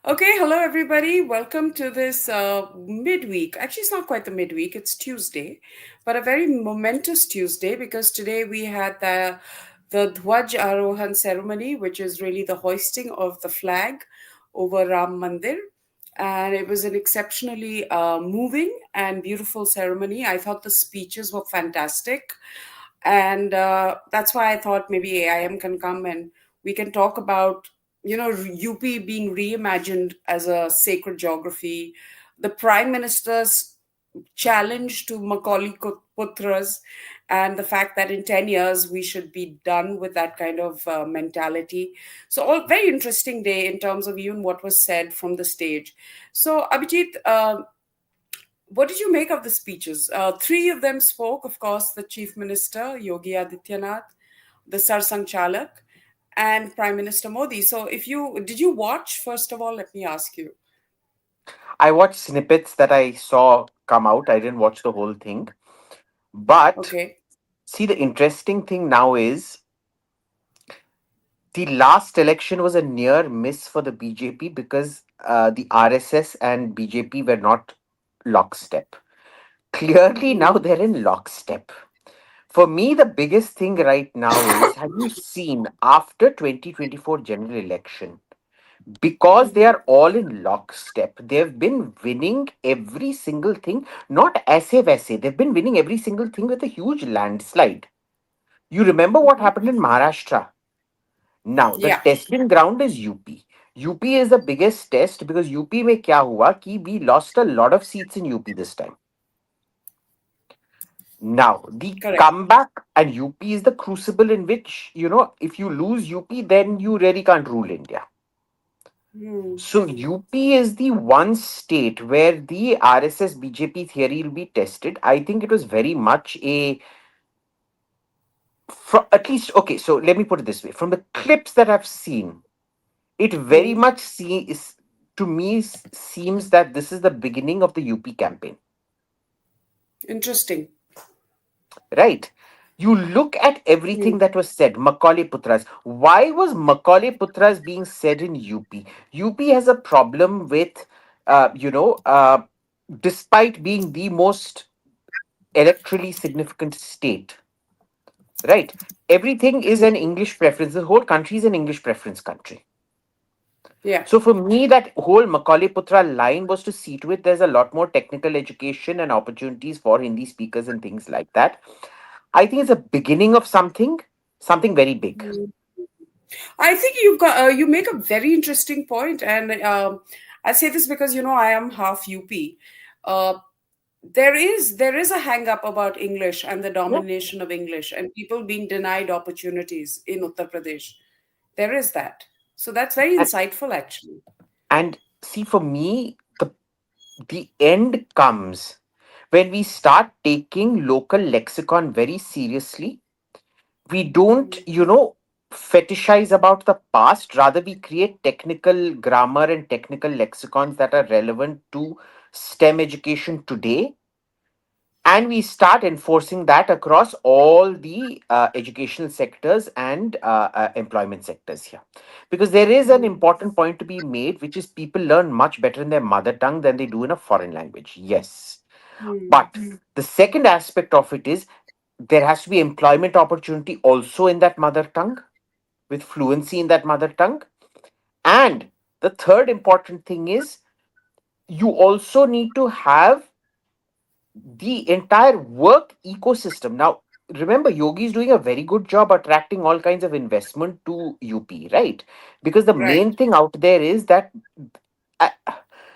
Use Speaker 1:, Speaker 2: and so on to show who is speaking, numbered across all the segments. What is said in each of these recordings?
Speaker 1: Okay, hello everybody. Welcome to this midweek. Actually, it's not quite the midweek, it's Tuesday, but a very momentous Tuesday because today we had the Dhwaj Arohan ceremony, which is really the hoisting of the flag over Ram Mandir. And it was an exceptionally moving and beautiful ceremony. I thought the speeches were fantastic. And that's why I thought maybe AIM can come and we can talk about UP being reimagined as a sacred geography, the Prime Minister's challenge to Macaulay Putras, and the fact that in 10 years we should be done with that kind of mentality. So, all very interesting day in terms of even what was said from the stage. So, Abhijit, what did you make of the speeches? Three of them spoke, of course, the Chief Minister, Yogi Adityanath, the Sarsang Chalak, and Prime Minister Modi. So, if you did you watch, first of all, let me ask you.
Speaker 2: I watched snippets that I saw come out. I didn't watch the whole thing. But
Speaker 1: Okay.
Speaker 2: see, the interesting thing now is the last election was a near miss for the BJP because the RSS and BJP were not lockstep. Clearly, now
Speaker 1: Mm,
Speaker 2: they're in lockstep. For me, the biggest thing right now is have you seen after 2024 general election? Because they
Speaker 1: mhm.
Speaker 2: are all in lockstep. They've been winning every single thing, not essay vessay. They've been winning every single thing with a huge landslide. You remember what happened in Maharashtra? Now, the
Speaker 1: Yeah,
Speaker 2: testing ground is UP. UP is the biggest test because UP में क्या हुआ कि we lost a lot of seats in UP this time. Now, the
Speaker 1: correct.
Speaker 2: comeback and UP is the crucible in which, if you lose UP, then you really can't rule India.
Speaker 1: Hmm.
Speaker 2: So UP is the one state where the RSS BJP theory will be tested. I think it was very much at least okay. So let me put it this way: from the clips that I've seen, it very
Speaker 1: Hmm.
Speaker 2: much to me seems that this is the beginning of the UP campaign,
Speaker 1: Interesting.
Speaker 2: right? You look at
Speaker 1: Hmm.
Speaker 2: everything that was said. Macaulay Putras. Why was Macaulay Putras being said in UP? UP has a problem with, uh, you know, uh, despite being the most electorally significant state, right? Everything is
Speaker 1: Hmm.
Speaker 2: an English preference. The whole country is an English preference country.
Speaker 1: Yeah,
Speaker 2: So for me, that whole Macaulay Putra line was to see to it there's a lot more technical education and opportunities for Hindi speakers and things like that. I think it's a beginning of something very big.
Speaker 1: I think you make a very interesting point, and I say this because I am half UP. Uh, there is a hang up about English and the
Speaker 2: Yeah.
Speaker 1: domination of English and people being denied opportunities in Uttar Pradesh. There is that. So that's very
Speaker 2: And,
Speaker 1: insightful, actually.
Speaker 2: and see, for me, the end comes when we start taking local lexicon very seriously. We don't, fetishize about the past. Rather, we create technical grammar and technical lexicons that are relevant to STEM education today. And we start enforcing that across all the educational sectors and employment sectors here. Because there is an
Speaker 1: Mm,
Speaker 2: important point to be made, which is people learn much better in their mother tongue than they do in a foreign language. Yes.
Speaker 1: mm,
Speaker 2: But the second aspect of it is there has to be employment opportunity also in that mother tongue with fluency in that mother tongue. And the third important thing is you also need to have the entire work ecosystem. Now, remember, Yogi is doing a very good job attracting all kinds of investment to UP, right? Because the
Speaker 1: right.
Speaker 2: main thing out there is that uh,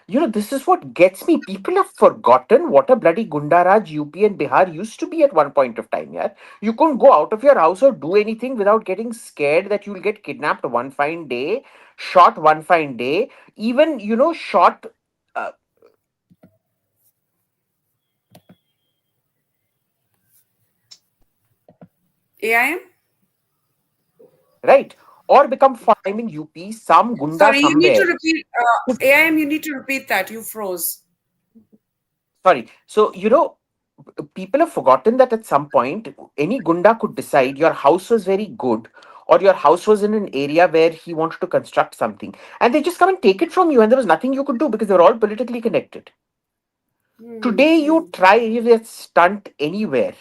Speaker 2: this is what gets me. People have forgotten what a bloody Gundaraj UP and Bihar used to be at one point of time. Yeah, you couldn't go out of your house or do anything without getting scared that you'll get kidnapped one fine day, shot one fine day, even shot. Uh,
Speaker 1: AIM?
Speaker 2: right, or become fine in UP. Some gunda
Speaker 1: Sorry, you need to
Speaker 2: somewhere.
Speaker 1: repeat. AIM, you need to repeat that. You froze.
Speaker 2: Sorry. So people have forgotten that at some point any gunda could decide your house was very good or your house was in an area where he wanted to construct something, and they just come and take it from you, and there was nothing you could do because they're all politically connected.
Speaker 1: Hmm.
Speaker 2: Today, you
Speaker 1: Hmm.
Speaker 2: try a stunt anywhere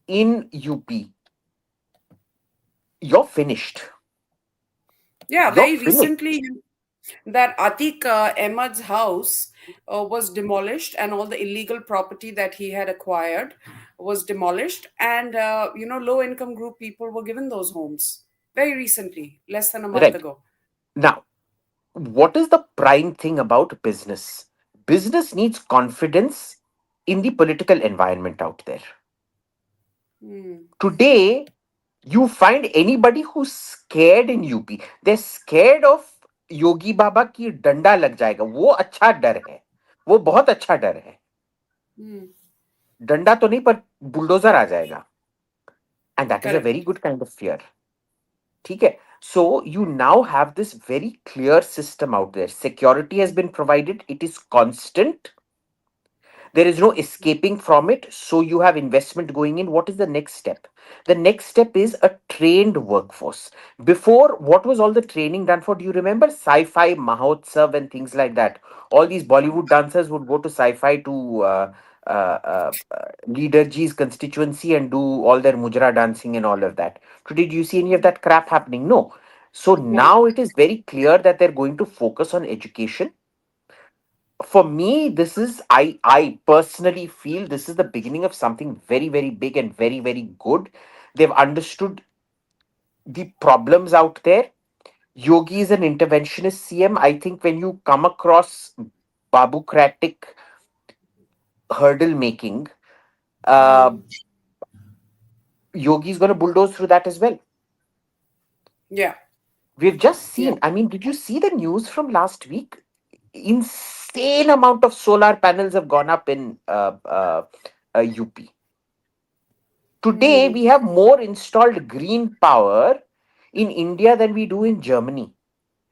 Speaker 2: in UP, you're finished.
Speaker 1: Yeah,
Speaker 2: You're
Speaker 1: very
Speaker 2: finished.
Speaker 1: recently, that Atiq Ahmad's house was demolished, and all the illegal property that he had acquired was demolished. And, low income group people were given those homes very recently, less than a month
Speaker 2: Right.
Speaker 1: ago.
Speaker 2: Now, what is the prime thing about business? Business needs confidence in the political environment out there.
Speaker 1: Hmm.
Speaker 2: Today, you find anybody who's scared in UP. They're scared of योगी बाबा की डंडा लग जाएगा, वो अच्छा डर है, वो बहुत अच्छा डर है.
Speaker 1: Hmm.
Speaker 2: डंडा तो नहीं पर बुलडोजर आ जाएगा, and that is a very
Speaker 1: Correct.
Speaker 2: good kind of fear. ठीक है. So you now have this very clear system out there. Security has been provided, it is constant. There is no escaping from it. So you have investment going in. What is the next step? The next step is a trained workforce. Before, what was all the training done for? Do you remember sci-fi mahotsav and things like that? All these Bollywood dancers would go to sci-fi to leader G's constituency and do all their mujra dancing and all of that. Today, do you see any of that crap happening? No. So
Speaker 1: No.
Speaker 2: now it is very clear that they're going to focus on education. For me, this is, I personally feel this is the beginning of something very, very big and very, very good. They've understood the problems out there. Yogi is an interventionist CM. I think when you come across babocratic hurdle making, uh
Speaker 1: Hmm.
Speaker 2: Yogi is going to bulldoze through that as well.
Speaker 1: Yeah.
Speaker 2: We've just
Speaker 1: Yeah.
Speaker 2: seen, I mean, did you see the news from last week? Insane amount of solar panels have gone up in UP. Today,
Speaker 1: Hmm.
Speaker 2: we have more installed green power in India than we do in Germany.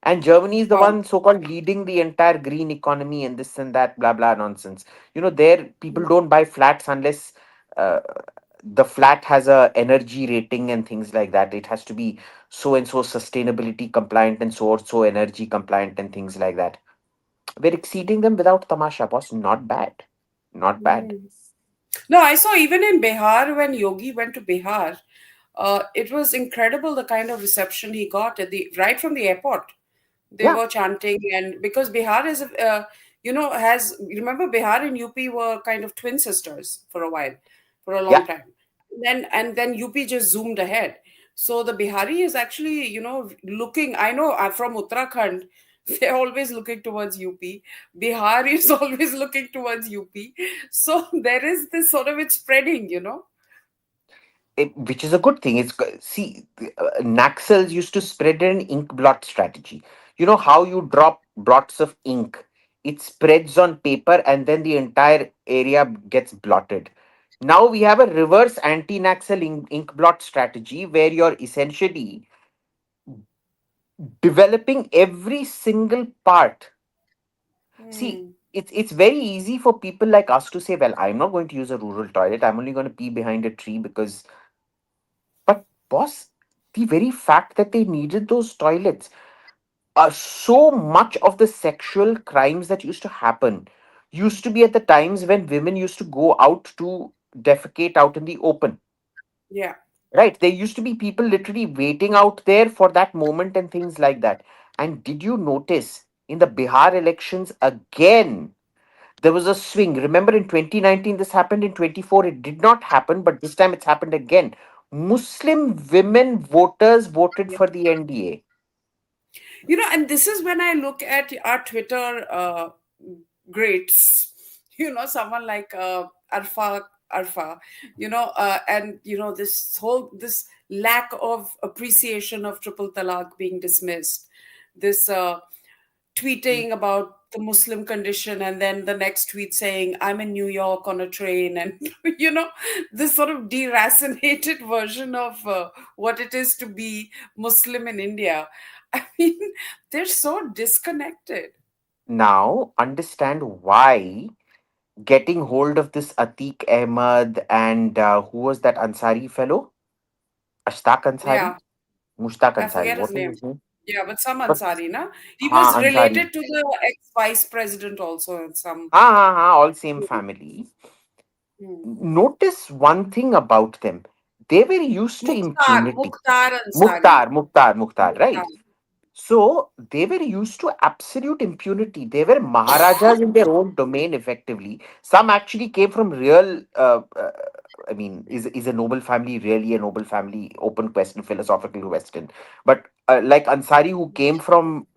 Speaker 2: And Germany is the
Speaker 1: Wow.
Speaker 2: one so called leading the entire green economy and this and that, blah, blah nonsense. There, people don't buy flats unless uh, the flat has a energy rating and things like that. It has to be so and so sustainability compliant and so energy compliant and things like that. We're exceeding them without tamasha, boss. Not bad. Not bad.
Speaker 1: Hmm. No, I saw even in Bihar when Yogi went to Bihar, it was incredible the kind of reception he got at the right from the airport. They
Speaker 2: Yeah,
Speaker 1: were chanting, and because Bihar is, has, remember Bihar and UP were kind of twin sisters for a while, for a long
Speaker 2: yeah.
Speaker 1: time. And then UP just zoomed ahead. So the Bihari is actually, looking. I know I'm from Uttarakhand. They're always looking towards UP. Bihar is always looking towards UP. So there is this sort of it's spreading.
Speaker 2: Which is a good thing. See, Naxals used to spread an ink blot strategy. You know how you drop blots of ink, it spreads on paper and then the entire area gets blotted. Now we have a reverse anti-Naxal ink blot strategy where you're essentially developing every single part. See,
Speaker 1: Hmm.
Speaker 2: it's very easy for people like us to say, well, I'm not going to use a rural toilet. I'm only going to pee behind a tree because. But boss, the very fact that they needed those toilets, so much of the sexual crimes that used to happen used to be at the times when women used to go out to defecate out in the open.
Speaker 1: Yeah.
Speaker 2: Right? There used to be people literally waiting out there for that moment and things like that. And did you notice in the Bihar elections again? There was a swing. Remember in 2019, this happened. In 24, it did not happen, but this time it's happened again. Muslim women voters voted for the NDA.
Speaker 1: And this is when I look at our Twitter greats, someone like Arfa, and this lack of appreciation of triple talaq being dismissed, this tweeting about the Muslim condition, and then the next tweet saying, I'm in New York on a train, and this sort of deracinated version of what it is to be Muslim in India. I mean, they're so disconnected.
Speaker 2: Now, understand why getting hold of this Atiq Ahmed and who was that Ansari fellow? Ashtaq
Speaker 1: Yeah.
Speaker 2: Ansari? Mushtaq
Speaker 1: I
Speaker 2: Ansari.
Speaker 1: forget his
Speaker 2: What was
Speaker 1: name.
Speaker 2: his name?
Speaker 1: Yeah, but some
Speaker 2: But
Speaker 1: Ansari, na? He
Speaker 2: हाँ
Speaker 1: was
Speaker 2: Ansari.
Speaker 1: related to the ex-vice president also in some.
Speaker 2: हाँ, all same family.
Speaker 1: Hmm.
Speaker 2: Notice one thing about them. They were used to impunity.
Speaker 1: Mukhtar Ansari.
Speaker 2: Mukhtar,
Speaker 1: Mukhtar.
Speaker 2: right? So they were used to absolute impunity. They were Maharajas in their own domain, effectively. Some actually came from real. I mean, is a noble family really a noble family? Open question, philosophical question. But like Ansari, who came from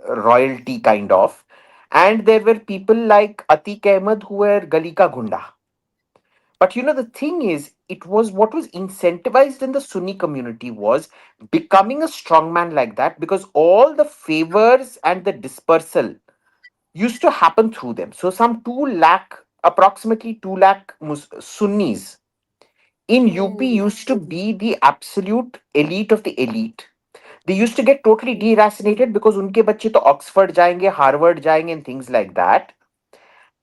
Speaker 2: royalty, kind of, and there were people like Atiq Ahmed who were Galika Gunda. But the thing is, it was what was incentivized in the Sunni community was becoming a strongman like that, because all the favors and the dispersal used to happen through them. So some 2 lakh, approximately 2 lakh Sunnis in UP
Speaker 1: Hmm.
Speaker 2: used to be the absolute elite of the elite. They used to get totally deracinated because unke bacche to Oxford jayenge, Harvard jayenge and things like that.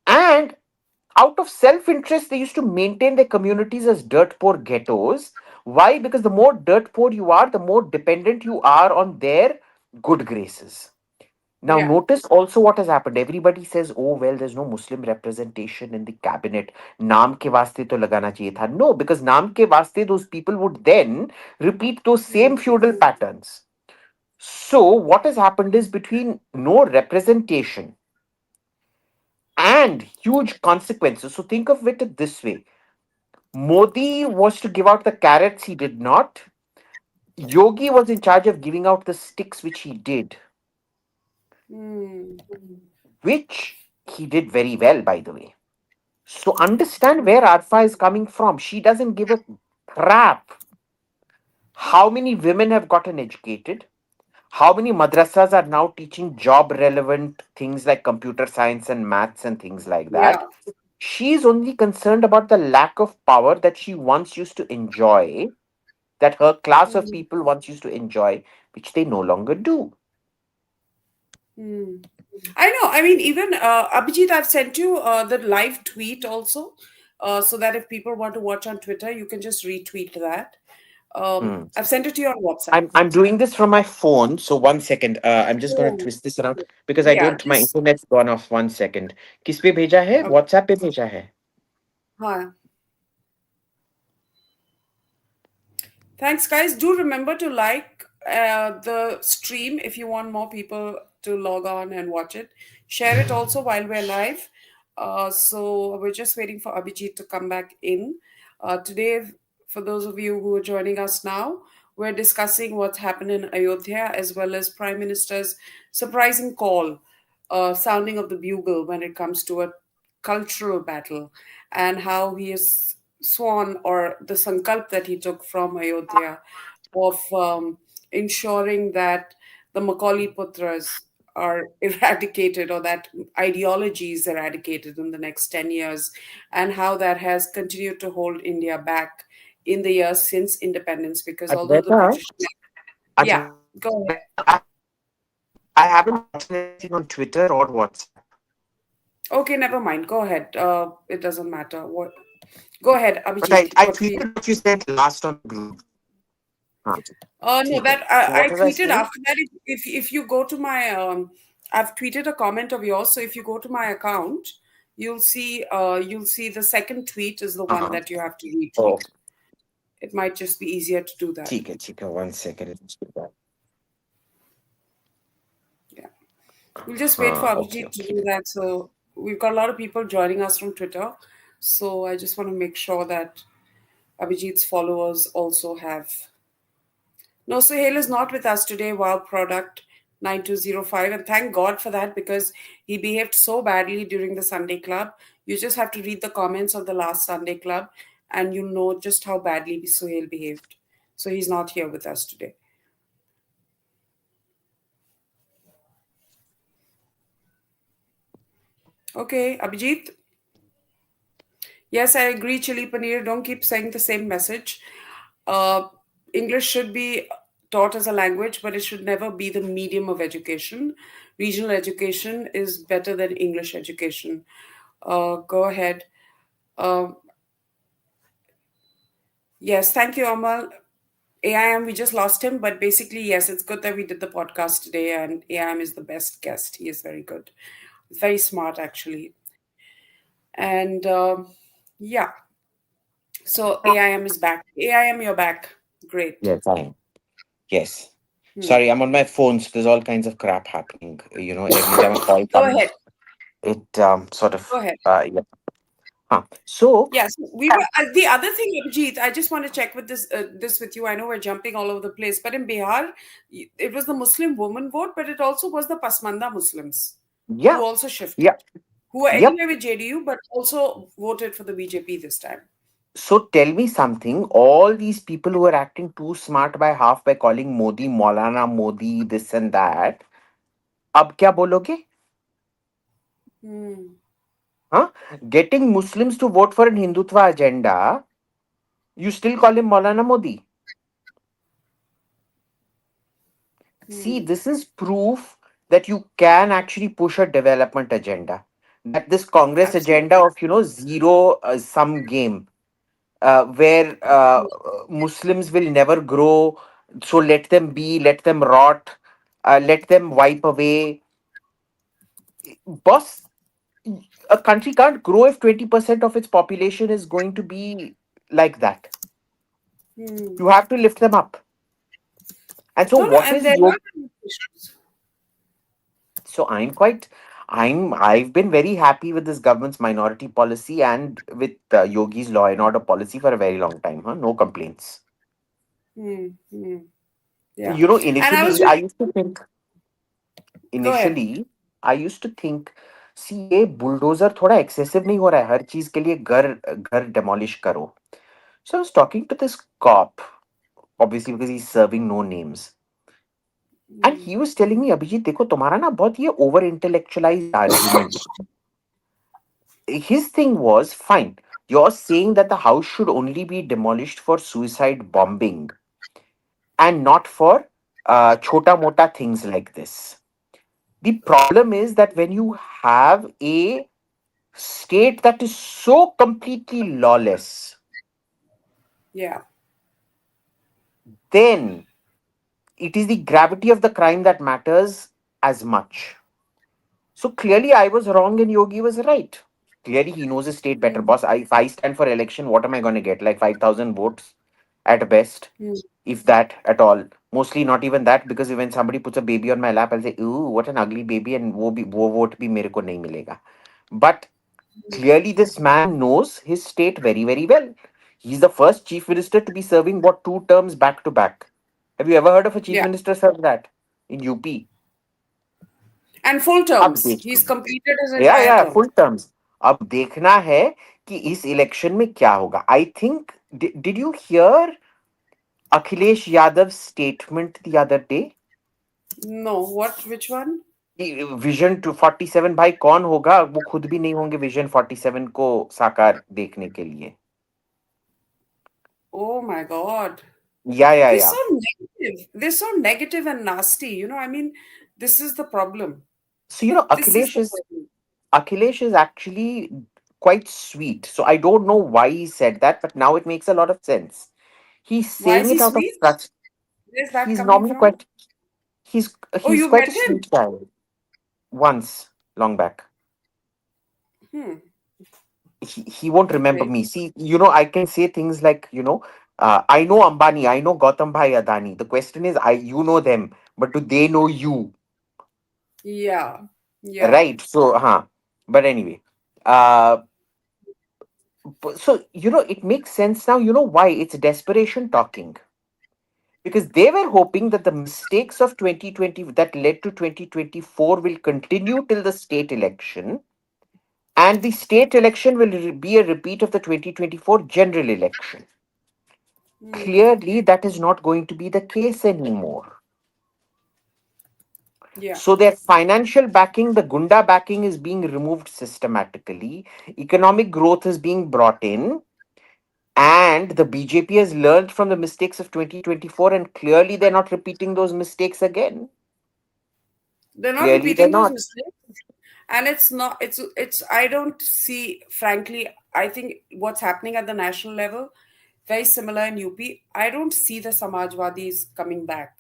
Speaker 2: And out of self interest, they used to maintain their communities as dirt poor ghettos. Why? Because the more dirt poor you are, the more dependent you are on their good graces. Now,
Speaker 1: Yeah.
Speaker 2: notice also what has happened. Everybody says, oh, well, there's no Muslim representation in the cabinet. Naam ke vaste to lagana chahiye tha. No, because naam ke vaste, those people would then repeat those same feudal patterns. So, what has happened is between no representation and huge consequences. So, think of it this way: Modi was to give out the carrots, he did not. Yogi was in charge of giving out the sticks, which he did,
Speaker 1: Hmm.
Speaker 2: which he did very well, by the way. So understand where Arfa is coming from. She doesn't give a crap how many women have gotten educated, how many madrasas are now teaching job relevant things like computer science and maths and things like
Speaker 1: Yeah.
Speaker 2: that. She is only concerned about the lack of power that she once used to enjoy, that her class of
Speaker 1: Hmm.
Speaker 2: people once used to enjoy, which they no longer do.
Speaker 1: Hmm. I know. I mean, even Abhijit, I've sent you the live tweet also, so that if people want to watch on Twitter, you can just retweet that.
Speaker 2: Hmm.
Speaker 1: I've sent it to you on WhatsApp.
Speaker 2: I'm doing this from my phone, so 1 second. I'm just gonna
Speaker 1: Oh,
Speaker 2: twist this around because I
Speaker 1: yeah.
Speaker 2: don't. My
Speaker 1: Just
Speaker 2: internet's gone off. 1 second. किस पे भेजा है?
Speaker 1: okay.
Speaker 2: WhatsApp पे भेजा है.
Speaker 1: Huh. Thanks, guys. Do remember to like the stream if you want more people to log on and watch it. Share it also while we're live. So we're just waiting for Abhijit to come back in. Today, for those of you who are joining us now, we're discussing what's happened in Ayodhya as well as Prime Minister's surprising call, sounding of the bugle when it comes to a cultural battle, and how he has sworn, or the sankalp that he took from Ayodhya, of ensuring that the Macaulay Putras are eradicated, or that ideology is eradicated in the next 10 years, and how that has continued to hold India back in the years since independence. Because although the
Speaker 2: Advaita,
Speaker 1: British, yeah, go ahead.
Speaker 2: I haven't gotten anything on Twitter or WhatsApp.
Speaker 1: Okay, never mind. Go ahead. It doesn't matter. What? Go ahead,
Speaker 2: But I,
Speaker 1: Abhijit.
Speaker 2: I
Speaker 1: What were you?
Speaker 2: tweeted what you sent last on the group. हाँ,
Speaker 1: No,
Speaker 2: ठीक है.
Speaker 1: that
Speaker 2: So what
Speaker 1: I
Speaker 2: was I
Speaker 1: tweeted
Speaker 2: saying?
Speaker 1: after that. If you go to my I've tweeted a comment of yours. So if you go to my account, you'll see the second tweet is the one
Speaker 2: हाँ.
Speaker 1: that you have to
Speaker 2: Oh,
Speaker 1: retweet. It might just be easier to do that.
Speaker 2: ठीक है. 1 second. Let's do that.
Speaker 1: Yeah, we'll just wait for
Speaker 2: हाँ, okay,
Speaker 1: Abhijit to
Speaker 2: okay.
Speaker 1: do that. So we've got a lot of people joining us from Twitter. So I just want to make sure that Abhijit's followers also have. No, Suhail is not with us today. Wow, product 9205. And thank God for that, because he behaved so badly during the Sunday Club. You just have to read the comments of the last Sunday Club and you know just how badly Suhail behaved. So he's not here with us today. Okay, Abhijit. Yes, I agree, Chili Paneer. Don't keep saying the same message. Uh, English should be taught as a language, but it should never be the medium of education. Regional education is better than English education. Go ahead. Um, yes, thank you, Amal. AIM, we just lost him, but basically, yes, it's good that we did the podcast today, and AIM is the best guest. He is very good. He's very smart, actually. And yeah, so AIM is back. AIM, you're back. Great.
Speaker 2: Yes, I am. Yes.
Speaker 1: Hmm.
Speaker 2: Sorry, I'm on my phone, so there's all kinds of crap happening. Every time a call
Speaker 1: Go ahead.
Speaker 2: comes, it sort
Speaker 1: Go
Speaker 2: of
Speaker 1: ahead.
Speaker 2: yeah. Huh. So
Speaker 1: Yes, we were. The other thing, Abhijit, I just want to check with this with you. I know we're jumping all over the place, but in Bihar, it was the Muslim woman vote, but it also was the Pasmanda Muslims who
Speaker 2: yeah,
Speaker 1: also shifted,
Speaker 2: yeah,
Speaker 1: who were
Speaker 2: yep.
Speaker 1: anyway with JDU, but also voted for the BJP this time.
Speaker 2: So tell me something. All these people who are acting too smart by half by calling Modi Maulana Modi this and that. अब क्या बोलोगे?
Speaker 1: Hmm.
Speaker 2: Huh? Getting Muslims to vote for an Hindutva agenda, you still call him Maulana Modi. See,
Speaker 1: Hmm.
Speaker 2: this is proof that you can actually push a development agenda. That this Congress agenda
Speaker 1: Absolutely.
Speaker 2: of zero sum game, where Muslims will never grow, so let them be, let them rot, let them wipe away. Boss, a country can't grow if 20% of its population is going to be like that.
Speaker 1: Hmm.
Speaker 2: You have to lift them up. And so,
Speaker 1: No, no,
Speaker 2: what
Speaker 1: and
Speaker 2: is
Speaker 1: there
Speaker 2: yoga?
Speaker 1: are issues.
Speaker 2: So I've been very happy with this government's minority policy and with Yogi's law and order policy for a very long time. Huh? No complaints.
Speaker 1: Hmm. Hmm. Yeah,
Speaker 2: You know,
Speaker 1: and I was
Speaker 2: initially I
Speaker 1: just
Speaker 2: used to think.
Speaker 1: go ahead.
Speaker 2: Initially, I used to think, see, ये bulldozer थोड़ा excessive नहीं हो रहा है हर चीज के लिए घर घर demolish करो. So I was talking to this cop, obviously because he's serving no names, and
Speaker 1: Hmm.
Speaker 2: he was telling me, Abhijit देखो तुम्हारा ना बहुत ये over intellectualized argument. His thing was fine. You're saying that the house should only be demolished for suicide bombing and not for chota mota things like this. The problem is that when you have a state that is so completely lawless,
Speaker 1: Yeah.
Speaker 2: then it is the gravity of the crime that matters as much. So clearly, I was wrong and Yogi was right. Clearly, he knows his state better,
Speaker 1: Hmm.
Speaker 2: boss. If I stand for election, what am I going to get? Like 5,000 votes at best,
Speaker 1: Hmm.
Speaker 2: if that at all. Mostly not even that, because when somebody puts a baby on my lap, I'll say, "Ooh, what an ugly baby," and wo vote bhi mere ko nahi milega. But clearly, this man knows his state very, very well. He's the first chief minister to be serving what, 2 terms back to back. Have you ever heard of a chief
Speaker 1: Yeah,
Speaker 2: minister serve that in UP?
Speaker 1: and full
Speaker 2: अब
Speaker 1: terms.
Speaker 2: देखो.
Speaker 1: He's completed his
Speaker 2: या
Speaker 1: entire
Speaker 2: या
Speaker 1: term.
Speaker 2: Full terms. अब देखना है कि इस election में क्या होगा. I think, did you here Akhilesh Yadav statement the other day?
Speaker 1: No, what? Which one?
Speaker 2: Vision 47 भाई कौन होगा, वो खुद भी नहीं होंगे विजन 47 को साकार देखने के लिए.
Speaker 1: Oh my God. They're
Speaker 2: या
Speaker 1: so negative. They're so negative and nasty. I mean, this is the problem.
Speaker 2: So
Speaker 1: This is the problem.
Speaker 2: Akhilesh is actually quite sweet. So I don't know why he said that, but now it makes a lot of sense. He's
Speaker 1: Why is
Speaker 2: saying
Speaker 1: he
Speaker 2: it out of
Speaker 1: sweet?
Speaker 2: frustration.
Speaker 1: Where's that
Speaker 2: He's
Speaker 1: coming
Speaker 2: normally
Speaker 1: from?
Speaker 2: quite he's
Speaker 1: Oh,
Speaker 2: he's
Speaker 1: you
Speaker 2: quite
Speaker 1: met
Speaker 2: a
Speaker 1: him?
Speaker 2: sweet guy. Once long back.
Speaker 1: Hmm.
Speaker 2: He won't remember
Speaker 1: Okay.
Speaker 2: me. See, I can say things like, I know Ambani, I know Gautam Bhai Adani. The question is, you know them, but do they know you?
Speaker 1: Yeah. Yeah.
Speaker 2: Right. So, but anyway. Uh so it makes sense now. You know why? It's desperation talking. Because they were hoping that the mistakes of 2020 that led to 2024 will continue till the state election, and the state election will be a repeat of the 2024 general election.
Speaker 1: Hmm.
Speaker 2: Clearly, that is not going to be the case anymore.
Speaker 1: Yeah.
Speaker 2: So, their financial backing, the Gunda backing, is being removed systematically. Economic growth is being brought in. And the BJP has learned from the mistakes of 2024, and clearly they're not repeating those mistakes again.
Speaker 1: They're not
Speaker 2: Clearly, they're
Speaker 1: repeating those
Speaker 2: not.
Speaker 1: mistakes. And it's not, it's, I don't see, frankly, I think what's happening at the national level very similar in UP. I don't see the Samajwadis coming back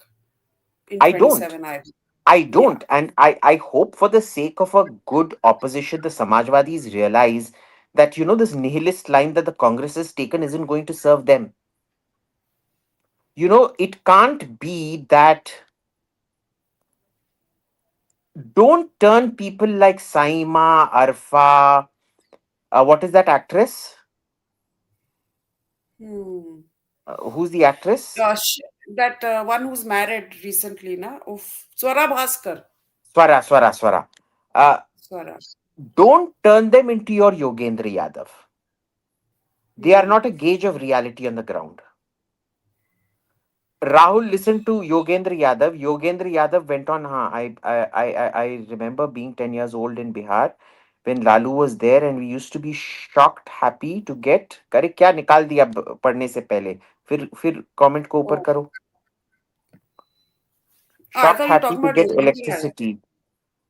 Speaker 1: in
Speaker 2: I don't.
Speaker 1: 27 either.
Speaker 2: I
Speaker 1: Yeah.
Speaker 2: don't. And I hope for the sake of a good opposition, the Samajwadis realize that, this nihilist line that the Congress has taken isn't going to serve them. It can't be that. Don't turn people like Saima, Arfa, what is that actress?
Speaker 1: Hmm.
Speaker 2: Who's the actress?
Speaker 1: Gosh, that one who's married recently, na? Oof. Swara Bhaskar.
Speaker 2: Swara. Uh,
Speaker 1: Swara.
Speaker 2: don't turn them into your Yogendra Yadav. They are
Speaker 1: Hmm.
Speaker 2: not a gauge of reality on the ground. Rahul listened to Yogendra Yadav. Yogendra Yadav went on. I remember being 10 years old in Bihar when Lalu was there, and we used to be shocked, happy to get. करे क्या निकाल दिया पढ़ने से पहले फिर comment को ऊपर
Speaker 1: Oh.
Speaker 2: करो.
Speaker 1: Ah, I
Speaker 2: Shocked,
Speaker 1: thought you were
Speaker 2: happy
Speaker 1: talking
Speaker 2: to
Speaker 1: about
Speaker 2: get
Speaker 1: Yogendra.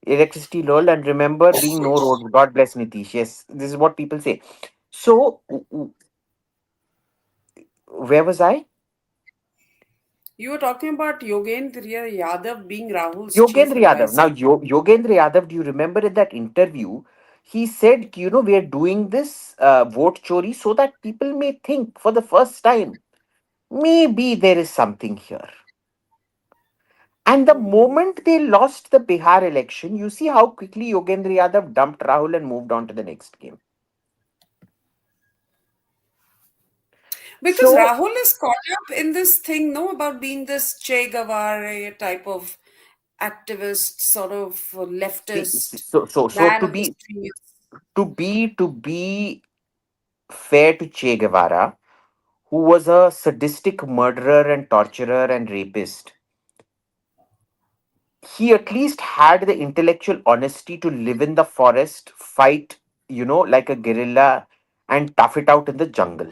Speaker 2: electricity lol, and remember being no road. God bless Nitish. Yes, this is what people say. So where was I?
Speaker 1: You were talking about Yogendra Yadav being Rahul's chief
Speaker 2: Yogendra Yadav. Now,
Speaker 1: advisor.
Speaker 2: Yogendra Yadav, do you remember in that interview? He said, we are doing this vote chori so that people may think for the first time, maybe there is something here. And the
Speaker 1: Hmm.
Speaker 2: moment they lost the Bihar election, you see how quickly Yogendra Yadav dumped Rahul and moved on to the next game.
Speaker 1: Because
Speaker 2: So,
Speaker 1: Rahul is caught up in this thing, no, about being this Che Guevara type of activist, sort of
Speaker 2: see,
Speaker 1: leftist
Speaker 2: so
Speaker 1: man of the streets.
Speaker 2: to be fair to Che Guevara, who was a sadistic murderer and torturer and rapist, he at least had the intellectual honesty to live in the forest, fight, like a guerrilla, and tough it out in the jungle.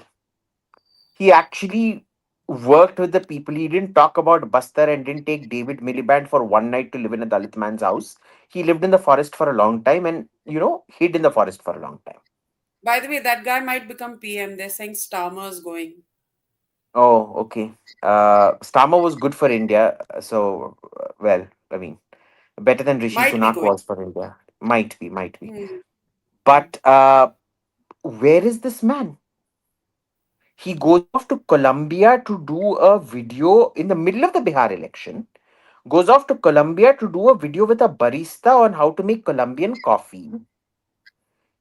Speaker 2: He actually worked with the people. He didn't talk about Bastar and didn't take David Miliband for one night to live in a Dalit man's house. He lived in the forest for a long time and, hid in the forest for a long time.
Speaker 1: By the way, that guy might become PM. They're saying Starmer's going.
Speaker 2: Oh, okay. Starmer was good for India. So, well, I mean, better than Rishi
Speaker 1: Might be
Speaker 2: Sunak
Speaker 1: going.
Speaker 2: was for India. Might be, might be.
Speaker 1: Hmm. Hmm.
Speaker 2: But where is this man? He goes off to Colombia to do a video in the middle of the Bihar election. Goes off to Colombia to do a video with a barista on how to make Colombian coffee.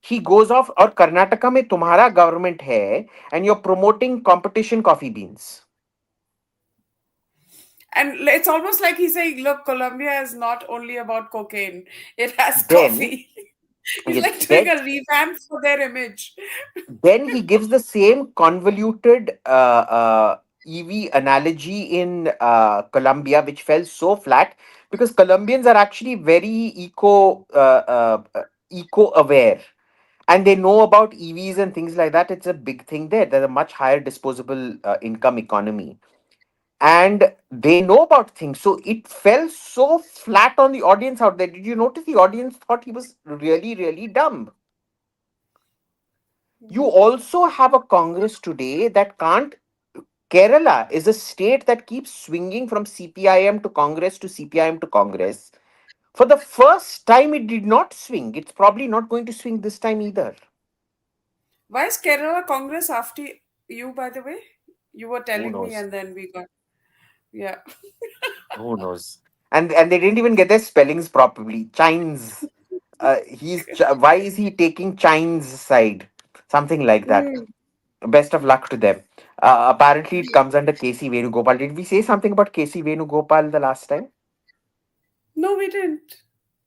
Speaker 2: He goes off, और कर्नाटका में तुम्हारा government है and you're promoting competition coffee beans.
Speaker 1: And it's almost like he's saying, look, Colombia is not only about cocaine, it has
Speaker 2: Then,
Speaker 1: coffee. He's
Speaker 2: yeah,
Speaker 1: like doing
Speaker 2: then
Speaker 1: a revamp for their image.
Speaker 2: then he gives the same convoluted EV analogy in Colombia, which fell so flat because Colombians are actually very eco aware, and they know about EVs and things like that. It's a big thing there. There's a much higher disposable income economy, and they know about things. So it fell so flat on the audience out there. Did you notice the audience thought he was really, really dumb? You also have a Congress today that can't. Kerala is a state that keeps swinging from CPIM to Congress to CPIM to Congress. For the first time, it did not swing. It's probably not going to swing this time either.
Speaker 1: Why is Kerala Congress after you, by the way? You were
Speaker 2: Who
Speaker 1: telling me,
Speaker 2: knows?
Speaker 1: and then we got, yeah.
Speaker 2: Who knows? And they didn't even get their spellings properly. Chines. Why is he taking Chines side? Something like that.
Speaker 1: Hmm.
Speaker 2: Best of luck to them. Apparently, it comes under KC Venugopal. Did we say something about KC Venugopal the last time?
Speaker 1: No, we didn't.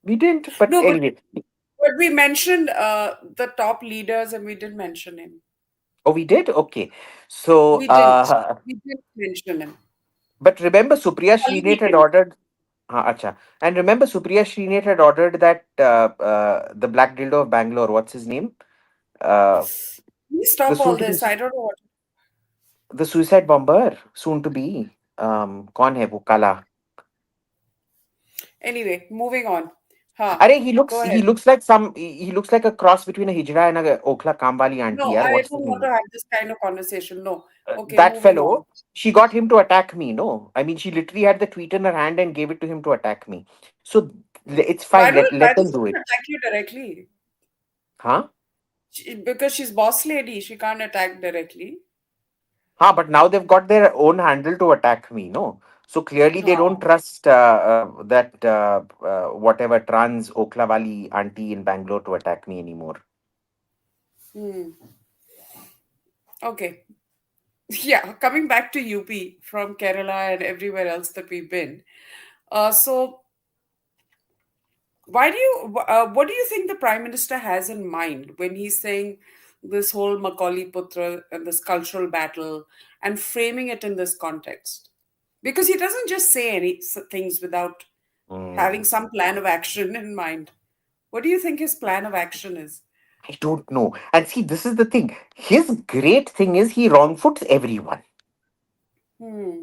Speaker 2: We didn't, but
Speaker 1: No,
Speaker 2: anyway.
Speaker 1: but we mentioned the top leaders, and we did mention him.
Speaker 2: Oh, we did? Okay. So,
Speaker 1: We didn't. We didn't mention him.
Speaker 2: but remember, Supriya Shrinet had
Speaker 1: Weekend.
Speaker 2: ordered. Acha. And remember, Supriya Shrinet had ordered that the black dildo of Bangalore. What's his name? Uh,
Speaker 1: Please
Speaker 2: the
Speaker 1: stop
Speaker 2: soon
Speaker 1: all
Speaker 2: to be
Speaker 1: this. I don't know what.
Speaker 2: the suicide bomber, soon to be. कौन है वो काला?
Speaker 1: Anyway, moving on. Huh.
Speaker 2: Arey,
Speaker 1: Go
Speaker 2: he
Speaker 1: ahead.
Speaker 2: looks like he looks like a cross between a hijra and a Okhla Kambali auntie.
Speaker 1: No,
Speaker 2: Yaar,
Speaker 1: I
Speaker 2: what's the
Speaker 1: don't want to
Speaker 2: name?
Speaker 1: have this kind of conversation. No. Okay,
Speaker 2: That
Speaker 1: moving on.
Speaker 2: fellow, she got him to attack me. No, I mean, she literally had the tweet in her hand and gave it to him to attack me. So it's fine.
Speaker 1: Why
Speaker 2: Let them
Speaker 1: does
Speaker 2: do
Speaker 1: she
Speaker 2: it.
Speaker 1: attack you directly?
Speaker 2: Huh?
Speaker 1: Because she's boss lady, she can't attack directly.
Speaker 2: Huh? But now they've got their own handle to attack me. No. So clearly they don't
Speaker 1: Oh.
Speaker 2: trust that whatever trans Oklavali auntie in Bangalore to attack me anymore.
Speaker 1: Hmm. Okay. Yeah, coming back to UP from Kerala and everywhere else that we've been. So, what do you think the Prime Minister has in mind when he's saying this whole Macaulay Putra and this cultural battle and framing it in this context? Because he doesn't just say any things without having
Speaker 2: Hmm.
Speaker 1: some plan of action in mind. What do you think his plan of action is?
Speaker 2: I don't know. And see, this is the thing. His great thing is he wrongfoots everyone.
Speaker 1: Hmm.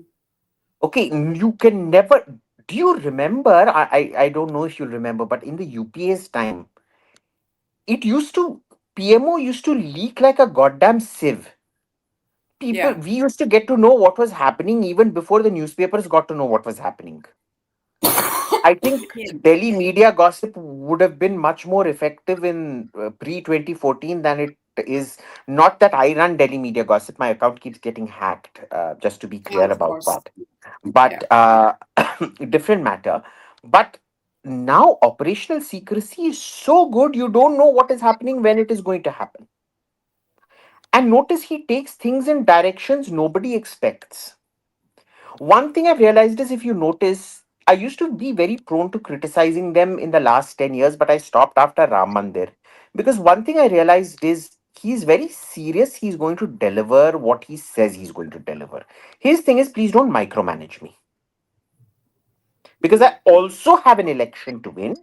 Speaker 2: Okay, you can never. Do you remember? I don't know if you remember, but in the UPA's time, it used to PMO used to leak like a goddamn sieve. People,
Speaker 1: Yeah.
Speaker 2: we used to get to know what was happening even before the newspapers got to know what was happening. I think
Speaker 1: Yeah.
Speaker 2: Delhi media gossip would have been much more effective in pre 2014 than it is. Not that I run Delhi media gossip, my account keeps getting hacked, just to be
Speaker 1: Ah,
Speaker 2: clear
Speaker 1: of
Speaker 2: about
Speaker 1: course.
Speaker 2: that. But
Speaker 1: Yeah.
Speaker 2: different matter. But now operational secrecy is so good, you don't know what is happening when it is going to happen. And notice he takes things in directions nobody expects. One thing I've realized is if you notice, I used to be very prone to criticizing them in the last 10 years, but I stopped after Ram Mandir. Because one thing I realized is he's very serious. He's going to deliver what he says he's going to deliver. His thing is, please don't micromanage me. Because I also have an election to win.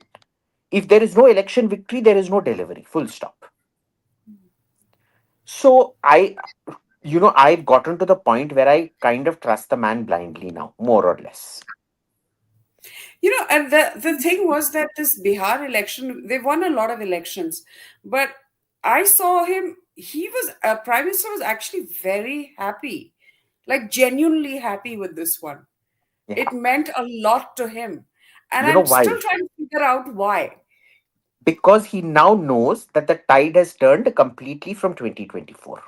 Speaker 2: If there is no election victory, there is no delivery. Full stop. So I've gotten to the point where I kind of trust the man blindly now, more or less.
Speaker 1: And the thing was that this Bihar election, they won a lot of elections, but I saw him. He was Prime Minister was actually very happy, like genuinely happy with this one. It
Speaker 2: Yeah.
Speaker 1: meant a lot to him, and
Speaker 2: You know
Speaker 1: I'm
Speaker 2: why?
Speaker 1: still trying to figure out why.
Speaker 2: Because he now knows that the tide has turned completely from 2024.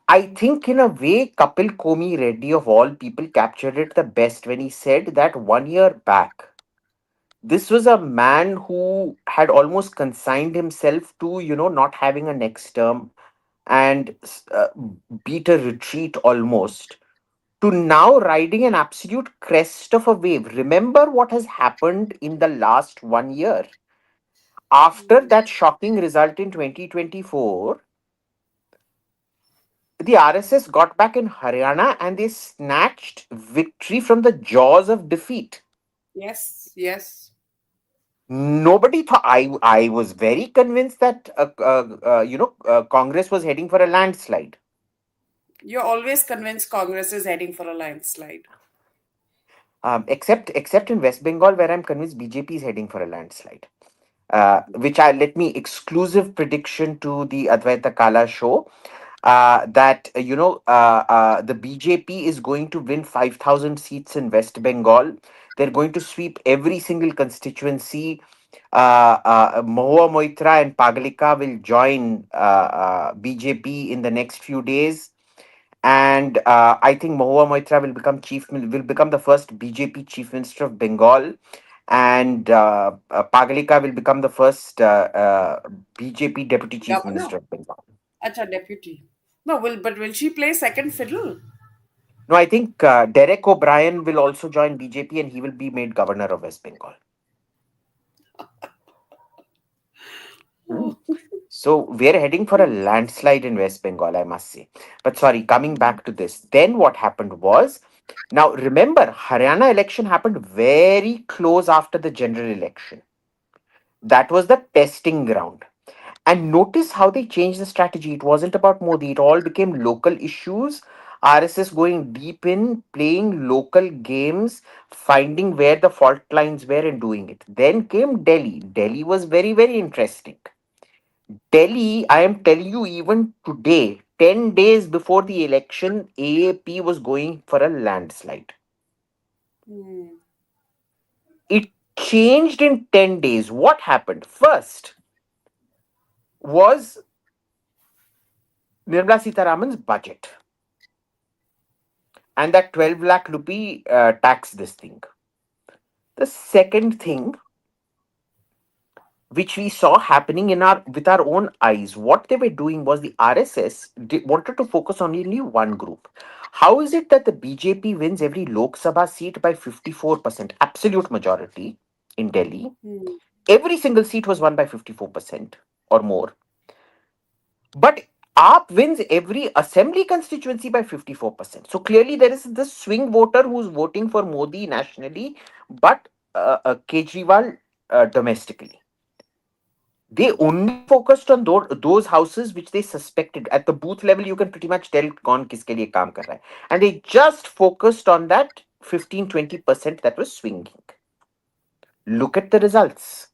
Speaker 2: I think, in a way, Kapil Komi Reddy, of all people, captured it the best when he said that 1 year back, this was a man who had almost consigned himself to, not having a next term and beat a retreat almost, to now riding an absolute crest of a wave. Remember what has happened in the last 1 year. After that shocking result in 2024, the RSS got back in Haryana and they snatched victory from the jaws of defeat.
Speaker 1: Yes, yes.
Speaker 2: Nobody thought. I was very convinced that Congress was heading for a landslide.
Speaker 1: You're always convinced Congress is heading for a landslide.
Speaker 2: Except in West Bengal, where I'm convinced BJP is heading for a landslide. Which I let me exclusive prediction to the Advaita Kala show. That the BJP is going to win 5,000 seats in West Bengal. They're going to sweep every single constituency. Mahua Moitra and Pagalika will join BJP in the next few days, and I think Mahua Moitra will become the first BJP chief minister of Bengal, and Pagalika will become the first BJP deputy chief
Speaker 1: Governor?
Speaker 2: minister of Bengal.
Speaker 1: Acha, deputy. No, will she play second fiddle?
Speaker 2: No, I think Derek O'Brien will also join BJP and he will be made governor of West Bengal. Hmm.
Speaker 1: Oh.
Speaker 2: So we're heading for a landslide in West Bengal, I must say. But sorry, coming back to this. Then what happened was, now remember, Haryana election happened very close after the general election. That was the testing ground. And notice how they changed the strategy. It wasn't about Modi. It all became local issues. RSS going deep in, playing local games, finding where the fault lines were and doing it. Then came Delhi. Delhi was very, very interesting. Delhi, I am telling you, even today, 10 days before the election, AAP was going for a landslide.
Speaker 1: Hmm.
Speaker 2: It changed in 10 days. What happened? First was Nirmala Sitaraman's budget and that 12 lakh rupee tax this thing. The second thing which we saw happening in our with our own eyes, what they were doing was the RSS wanted to focus on only one group. How is it that the BJP wins every Lok Sabha seat by 54%, absolute majority in Delhi?
Speaker 1: Hmm.
Speaker 2: Every single seat was won by 54% or more. But AAP wins every assembly constituency by 54%. So clearly, there is this swing voter who's voting for Modi nationally, but Kejriwal domestically. They only focused on those houses which they suspected. At the booth level, you can pretty much tell कौन किसके लिए काम कर रहा है. And they just focused on that 15-20% that was swinging. Look at the results.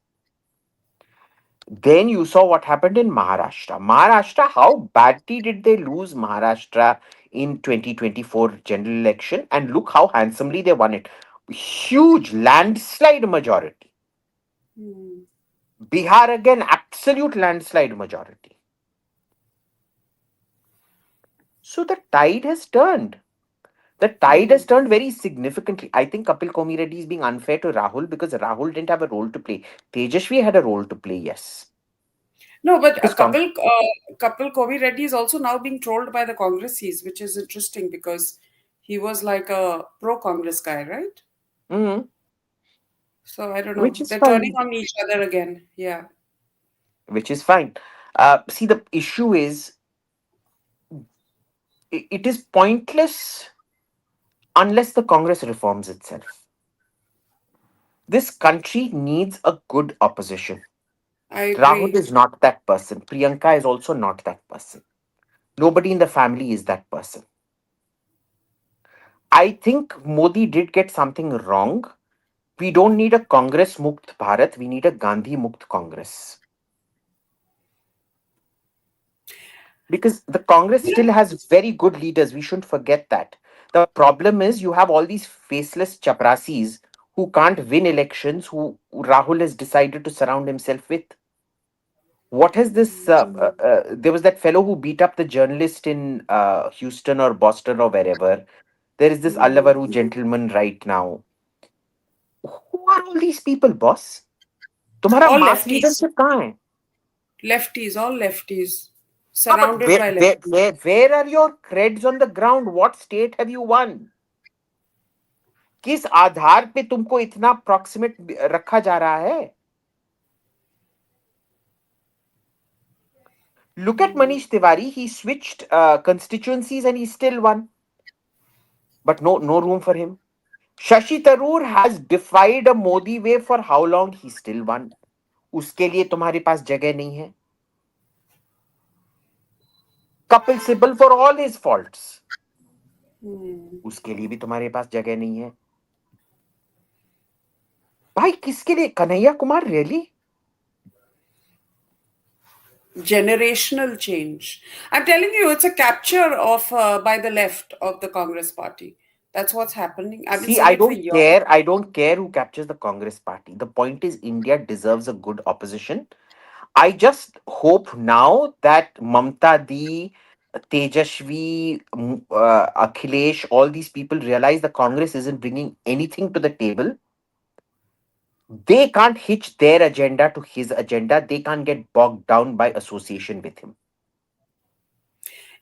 Speaker 2: Then you saw what happened in Maharashtra. Maharashtra, how badly did they lose Maharashtra in 2024 general election? And look how handsomely they won it. Huge landslide majority.
Speaker 1: Hmm.
Speaker 2: Bihar again, absolute landslide majority. So the tide has turned. The tide has
Speaker 1: Hmm.
Speaker 2: turned very significantly. I think Kapil Komi Reddy is being unfair to Rahul because Rahul didn't have a role to play. Tejashvi had a role to play, yes.
Speaker 1: No, but
Speaker 2: Because Congress.
Speaker 1: Kapil Kovi Reddy is also now being trolled by the Congressis, which is interesting because he was like a pro-Congress guy, right?
Speaker 2: Mhm,
Speaker 1: So I don't
Speaker 2: which
Speaker 1: know.
Speaker 2: is
Speaker 1: They're turning
Speaker 2: fine.
Speaker 1: on each other again. Yeah.
Speaker 2: Which is fine. See, the issue is it is pointless unless the Congress reforms itself. This country needs a good opposition.
Speaker 1: I
Speaker 2: Rahul
Speaker 1: agree.
Speaker 2: is not that person. Priyanka is also not that person. Nobody in the family is that person. I think Modi did get something wrong. We don't need a Congress Mukt Bharat. We need a Gandhi Mukt Congress. Because the Congress
Speaker 1: You know,
Speaker 2: still has very good leaders. We shouldn't forget that. The problem is you have all these faceless chaprasis who can't win elections, who Rahul has decided to surround himself with. What has this? There was that fellow who beat up the journalist in Houston or Boston or wherever. There is this Allavaru gentleman right now. Who are all these people, boss? तुम्हारा
Speaker 1: all
Speaker 2: mass
Speaker 1: lefties,
Speaker 2: leadership कहाँ है?
Speaker 1: all lefties,
Speaker 2: हाँ, but
Speaker 1: surrounded by lefties.
Speaker 2: where are your creds on the ground? What state have you won? किस आधार पे तुमको इतना proximate रखा जा रहा है? Look at
Speaker 1: Hmm.
Speaker 2: Manish Tiwari. He switched constituencies and he still won. But no room for him. Shashi Tharoor has defied a Modi wave for how long? He still won. उसके लिए तुम्हारे पास जगह नहीं है. Kapil Sibal for all his faults.
Speaker 1: Hmm.
Speaker 2: उसके लिए भी तुम्हारे पास जगह नहीं है. भाई किसके लिए? Kanhaiya Kumar really?
Speaker 1: Generational change. I'm telling you, it's a capture of by the left of the Congress party. That's what's happening. I've been
Speaker 2: See,
Speaker 1: seeing
Speaker 2: I
Speaker 1: it for
Speaker 2: don't
Speaker 1: years.
Speaker 2: care. I don't care who captures the Congress party. The point is, India deserves a good opposition. I just hope now that Mamta Di, Tejashvi, Akhilesh, all these people realize the Congress isn't bringing anything to the table. They can't hitch their agenda to his agenda. They can't get bogged down by association with him.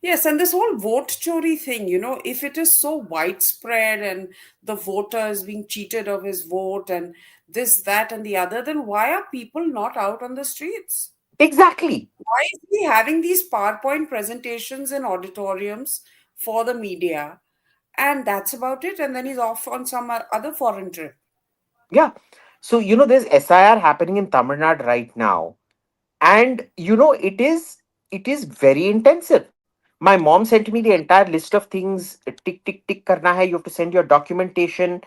Speaker 1: Yes, and this whole vote chori thing, if it is so widespread and the voter is being cheated of his vote and this, that, and the other, then why are people not out on the streets?
Speaker 2: Exactly.
Speaker 1: Why is he having these PowerPoint presentations in auditoriums for the media? And that's about it. And then he's off on some other foreign trip.
Speaker 2: Yeah. So, there's SIR happening in Tamil Nadu right now. And, it is very intensive. My mom sent me the entire list of things. Tick, tick, tick karna hai. You have to send your documentation.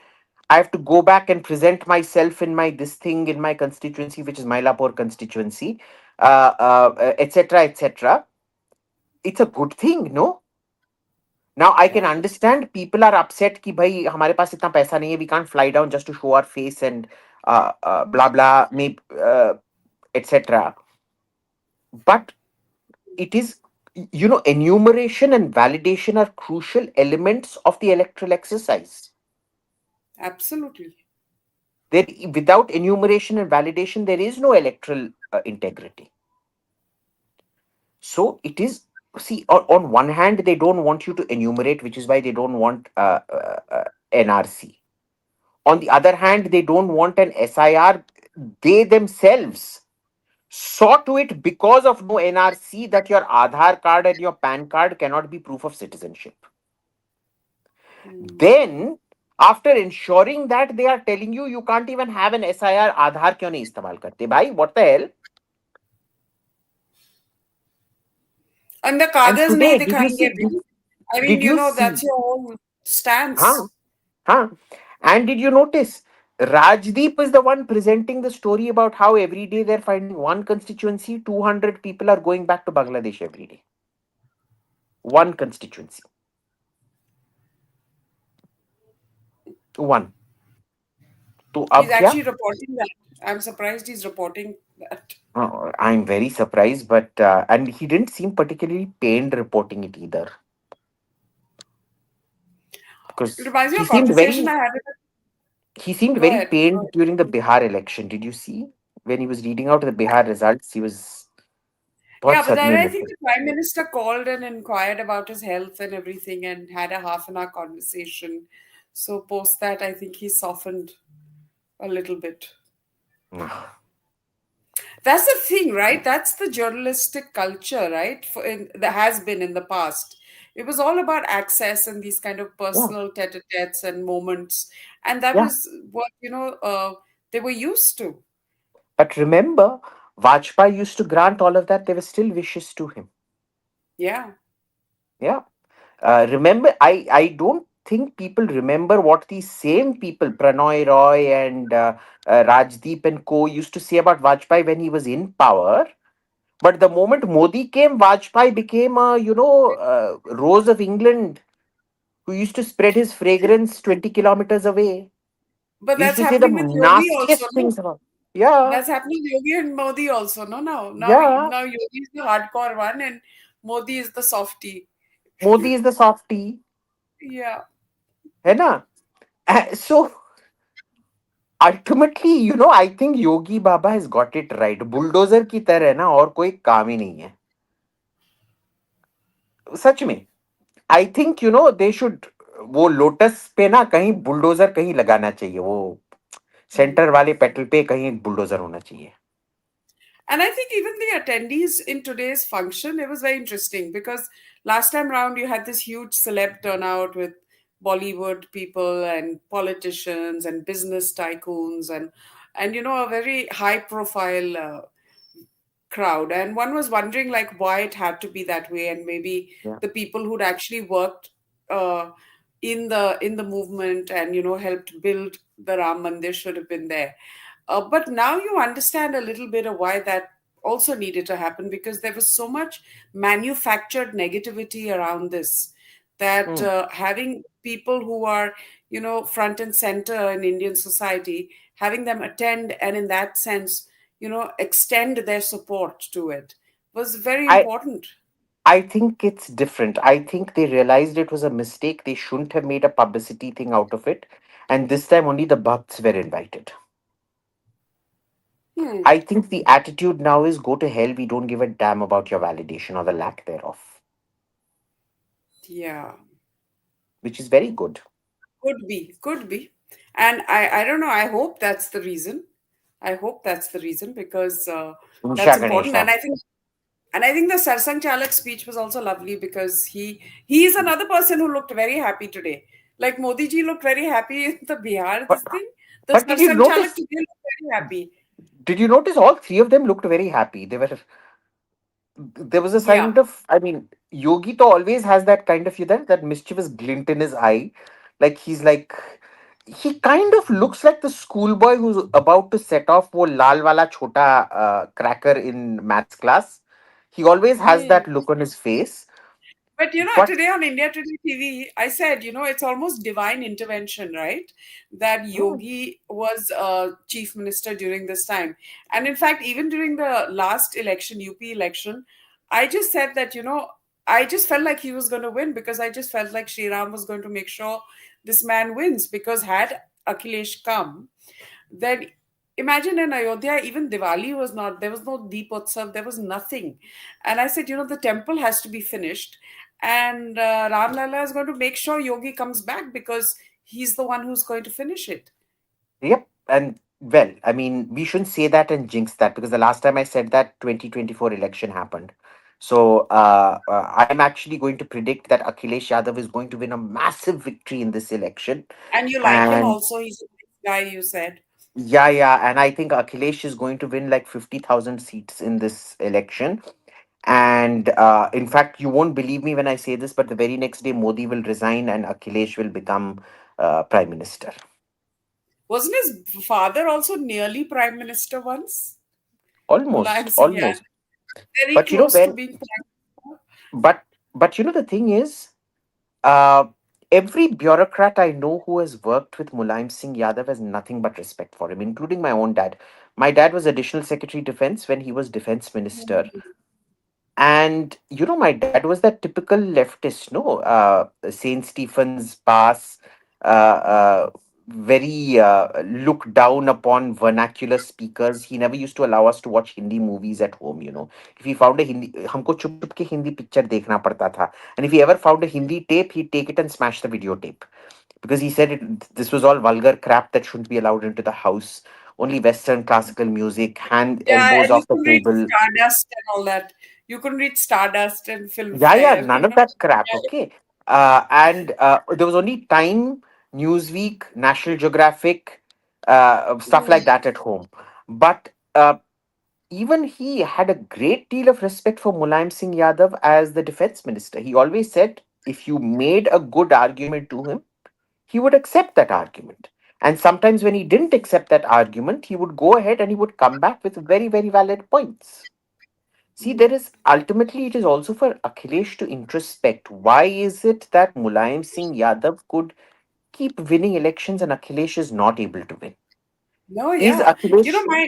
Speaker 2: I have to go back and present myself in my this thing in my constituency, which is Mylapore constituency, etc., etc. It's a good thing, no? Now I can
Speaker 1: Yeah.
Speaker 2: understand people are upset कि भाई हमारे पास इतना पैसा नहीं है, we can't fly down just to show our face and blah blah, maybe etc. But it is, enumeration and validation are crucial elements of the electoral exercise.
Speaker 1: Absolutely.
Speaker 2: There, without enumeration and validation, there is no electoral integrity. So it is. See, on one hand, they don't want you to enumerate, which is why they don't want NRC. On the other hand, they don't want an SIR. They themselves saw to it because of no NRC that your Aadhaar card and your PAN card cannot be proof of citizenship.
Speaker 1: Hmm.
Speaker 2: Then, after ensuring that, they are telling you you can't even have an SIR. Aadhaar क्यों नहीं इस्तेमाल करते भाई? What the hell?
Speaker 1: And the
Speaker 2: And
Speaker 1: कागज नहीं
Speaker 2: today, did you
Speaker 1: दिखाएंगे
Speaker 2: see?
Speaker 1: भी. I mean,
Speaker 2: Did you
Speaker 1: that's
Speaker 2: see?
Speaker 1: your whole stance.
Speaker 2: Huh? Huh? And did you notice? Rajdeep is the one presenting the story about how every day they're finding one constituency, 200 people are going back to Bangladesh every day. One constituency. One. So
Speaker 1: He's
Speaker 2: ab kya?
Speaker 1: actually reporting that. I'm surprised he's reporting that.
Speaker 2: I'm very surprised, but and he didn't seem particularly pained reporting it either,
Speaker 1: It
Speaker 2: because
Speaker 1: reminds me of a conversation I had with a,
Speaker 2: he seemed
Speaker 1: go
Speaker 2: very
Speaker 1: ahead. Go
Speaker 2: pained
Speaker 1: ahead.
Speaker 2: during the Bihar election. Did you see when he was reading out the Bihar results? He was बहुत
Speaker 1: Yeah, but
Speaker 2: सदमे
Speaker 1: then I
Speaker 2: में
Speaker 1: think
Speaker 2: थे.
Speaker 1: the Prime Minister called and inquired about his health and everything and had a half an hour conversation. So post that, I think he softened a little bit. That's the thing, right? That's the journalistic culture, right? That has been in the past. It was all about access and these kind of
Speaker 2: Yeah,
Speaker 1: personal tete-a-tetes and moments, and that
Speaker 2: yeah.
Speaker 1: was what they were used to.
Speaker 2: But remember, Vajpayee used to grant all of that. There were still wishes to him.
Speaker 1: Yeah,
Speaker 2: Yeah. Remember, I don't think people remember what these same people, Pranoy Roy and Rajdeep and co, used to say about Vajpayee when he was in power. But the moment Modi came, Vajpayee became a, Rose of England who used to spread his fragrance 20 kilometers away.
Speaker 1: but
Speaker 2: He used
Speaker 1: that's
Speaker 2: to say the
Speaker 1: happening with Yogi also,
Speaker 2: nastiest
Speaker 1: no?
Speaker 2: things about. Yeah,
Speaker 1: That's happening with Yogi and Modi also, no?
Speaker 2: yeah.
Speaker 1: Now Yogi is the hardcore one and Modi is the softie.
Speaker 2: Modi is the softie.
Speaker 1: Yeah.
Speaker 2: है ना? So ultimately, I think Yogi Baba has got it right. Bulldozer की तरह ना और कोई काम ही नहीं है. सच में. आई थिंक दे शुड वो लोटस पे ना कहीं बुलडोजर कहीं लगाना चाहिए. वो सेंटर वाले पेटल पे कहीं एक बुलडोजर होना चाहिए.
Speaker 1: And I think even the attendees in today's function, it was very interesting because last time round you had this huge celeb turnout with Bollywood people and politicians and business tycoons and a very high profile crowd, and one was wondering like why it had to be that way, and maybe
Speaker 2: Yeah.
Speaker 1: the people who'd actually worked in the movement and helped build the Ram Mandir should have been there. But now you understand a little bit of why that also needed to happen, because there was so much manufactured negativity around this that
Speaker 2: Hmm.
Speaker 1: having people who are front and center in Indian society, having them attend and in that sense extend their support to it was very
Speaker 2: I
Speaker 1: important.
Speaker 2: I think it's different. I think they realized it was a mistake. They shouldn't have made a publicity thing out of it. And this time only the Bhakts were invited.
Speaker 1: Hmm.
Speaker 2: I think the attitude now is go to hell. We don't give a damn about your validation or the lack thereof,
Speaker 1: Yeah,
Speaker 2: which is very good.
Speaker 1: could be, and I don't know, I hope that's the reason. I hope that's the reason because that's
Speaker 2: Usha
Speaker 1: important,
Speaker 2: Ganesha.
Speaker 1: and I think the Sarsang Chalak speech was also lovely because he is another person who looked very happy today. Like Modi ji looked very happy in the Bihar
Speaker 2: But
Speaker 1: this thing. The
Speaker 2: but
Speaker 1: Sarsang Chalak today looked very happy.
Speaker 2: did you notice all three of them looked very happy? They were there was a
Speaker 1: Yeah.
Speaker 2: kind of, I mean, Yogi to always has that kind of, you know, that mischievous glint in his eye. Like he's like, he kind of looks like the schoolboy who's about to set off wo lal wala chota cracker in maths class. He always has
Speaker 1: Yeah.
Speaker 2: that look on his face.
Speaker 1: But
Speaker 2: But
Speaker 1: today on India Today TV, I said, it's almost divine intervention, right? That
Speaker 2: mm,
Speaker 1: Yogi was chief minister during this time. And in fact, even during the last election, UP election, I just said that, I just felt like he was going to win because I just felt like Sri Ram was going to make sure this man wins. Because had Akhilesh come, then imagine in Ayodhya, even Diwali was not, there was no Deep Utsav, there was nothing. And I said, the temple has to be finished. And Ram Lala is going to make sure Yogi comes back because he's the one who's going to finish it.
Speaker 2: yep. And well, I mean, we shouldn't say that and jinx that, because the last time I said that, 2024 election happened. So I'm actually going to predict that Akhilesh Yadav is going to win a massive victory in this election.
Speaker 1: And you like him
Speaker 2: And
Speaker 1: also. He's a nice guy, you said.
Speaker 2: yeah, yeah. And I think Akhilesh is going to win like 50,000 seats in this election. And in fact, you won't believe me when I say this, but the very next day, Modi will resign and Akhilesh will become Prime Minister.
Speaker 1: Wasn't his father also nearly prime minister once? Mulayam
Speaker 2: Almost,
Speaker 1: Singh, yeah.
Speaker 2: almost.
Speaker 1: Very
Speaker 2: But you know,
Speaker 1: close to
Speaker 2: when,
Speaker 1: being prime minister.
Speaker 2: but, but you know, the thing is, uh, every bureaucrat I know who has worked with Mulayam Singh Yadav has nothing but respect for him, including my own dad. My dad was Additional Secretary Defense when he was Defense Minister. And you know, my dad was that typical leftist, no, Saint Stephen's pass, very look down upon vernacular speakers. He never used to allow us to watch Hindi movies at home. You know, if he found a Hindi, हमको चुप चुप के Hindi picture देखना पड़ता था. And if he ever found a Hindi tape, he'd take it and smash the videotape, because he said this was all vulgar crap that shouldn't be allowed into the house. Only Western classical music, hand
Speaker 1: Yeah,
Speaker 2: elbows
Speaker 1: and you
Speaker 2: off the
Speaker 1: couldn't read
Speaker 2: table.
Speaker 1: Stardust and all that. You couldn't read Stardust and
Speaker 2: Yeah, yeah,
Speaker 1: Filmfare,
Speaker 2: none of that crap. Okay. And there was only Time, Newsweek, National Geographic, stuff
Speaker 1: Yeah.
Speaker 2: like that at home. But even he had a great deal of respect for Mulayam Singh Yadav as the defense minister. He always said if you made a good argument to him, he would accept that argument. And sometimes when he didn't accept that argument, he would go ahead and he would come back with very, very valid points. See, there is ultimately it is also for Akhilesh to introspect. Why is it that Mulayam Singh Yadav could keep winning elections and Akhilesh is not able to win?
Speaker 1: No,
Speaker 2: Is
Speaker 1: yeah.
Speaker 2: Akhilesh
Speaker 1: My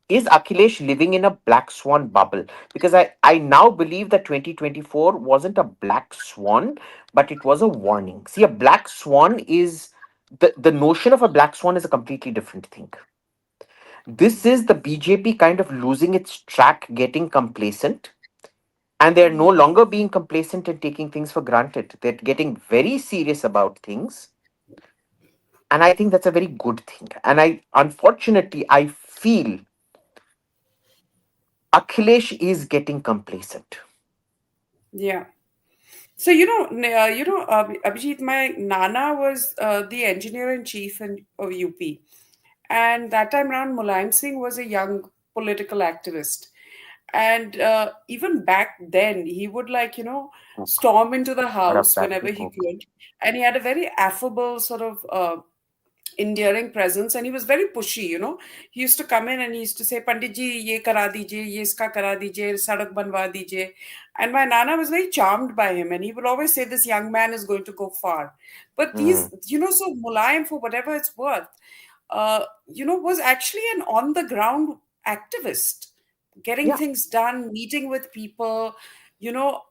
Speaker 2: is Akhilesh living in a black swan bubble? Because I now believe that 2024 wasn't a black swan, but it was a warning. See, a black swan is the notion of a black swan is a completely different thing. This is the BJP kind of losing its track, getting complacent, and they're no longer being complacent and taking things for granted. They're getting very serious about things, and I think that's a very good thing. And I feel Akhilesh is getting complacent.
Speaker 1: yeah. So Abhijit, my Nana was the engineer in chief of UP, and that time around, Mulayam Singh was a young political activist, and even back then, he would
Speaker 2: Book.
Speaker 1: storm into the
Speaker 2: What a
Speaker 1: house whenever
Speaker 2: fancy
Speaker 1: he
Speaker 2: book.
Speaker 1: could, and he had a very affable sort of endearing presence, and he was very pushy. He used to come in and he used to say, Pandit ji, ye kara dijiye, ye iska kara dijiye, sadak banwa dijiye. And my Nana was very charmed by him, and he would always say this young man is going to go far. But
Speaker 2: Hmm.
Speaker 1: so Mulayam, for whatever it's worth, was actually an on the ground activist, getting
Speaker 2: Yeah.
Speaker 1: things done, meeting with people,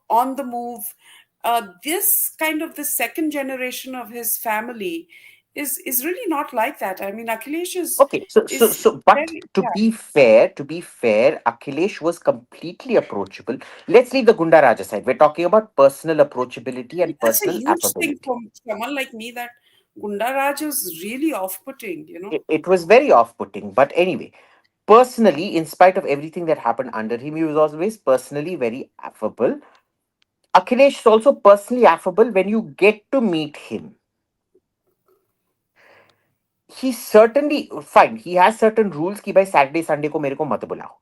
Speaker 1: on the move. This kind of the second generation of his family is really not like that. I mean, Akhilesh
Speaker 2: Okay. But
Speaker 1: very,
Speaker 2: to
Speaker 1: yeah,
Speaker 2: be fair, Akhilesh was completely approachable. Let's leave the Gunda Raj aside. We're talking about personal approachability and
Speaker 1: that's a
Speaker 2: personal
Speaker 1: huge thing
Speaker 2: affability.
Speaker 1: for someone like me that Gunda Raj is really off-putting.
Speaker 2: It was very off-putting. But anyway, personally, in spite of everything that happened under him, he was always personally very affable. Akhilesh is also personally affable when you get to meet him. He's certainly fine. He has certain rules कि भाई Saturday Sunday को मेरे को मत बुलाओ.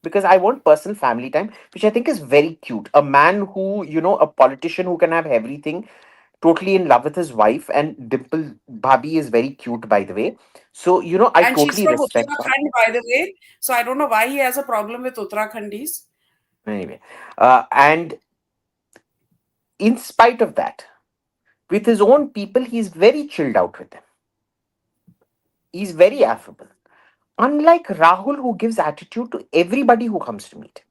Speaker 2: because I want personal family time, which I think is very cute. A man who, a politician who can have everything, totally in love with his wife, and Dimple Bhabi is very cute, by the way. So, I
Speaker 1: And she's
Speaker 2: totally
Speaker 1: from
Speaker 2: respect that.
Speaker 1: Uttarakhand, by the way. So I don't know why he has a problem with Uttarakhandis.
Speaker 2: Anyway, and in spite of that, with his own people, he's very chilled out with them. He's very affable. Unlike Rahul, who gives attitude to everybody who comes to meet him.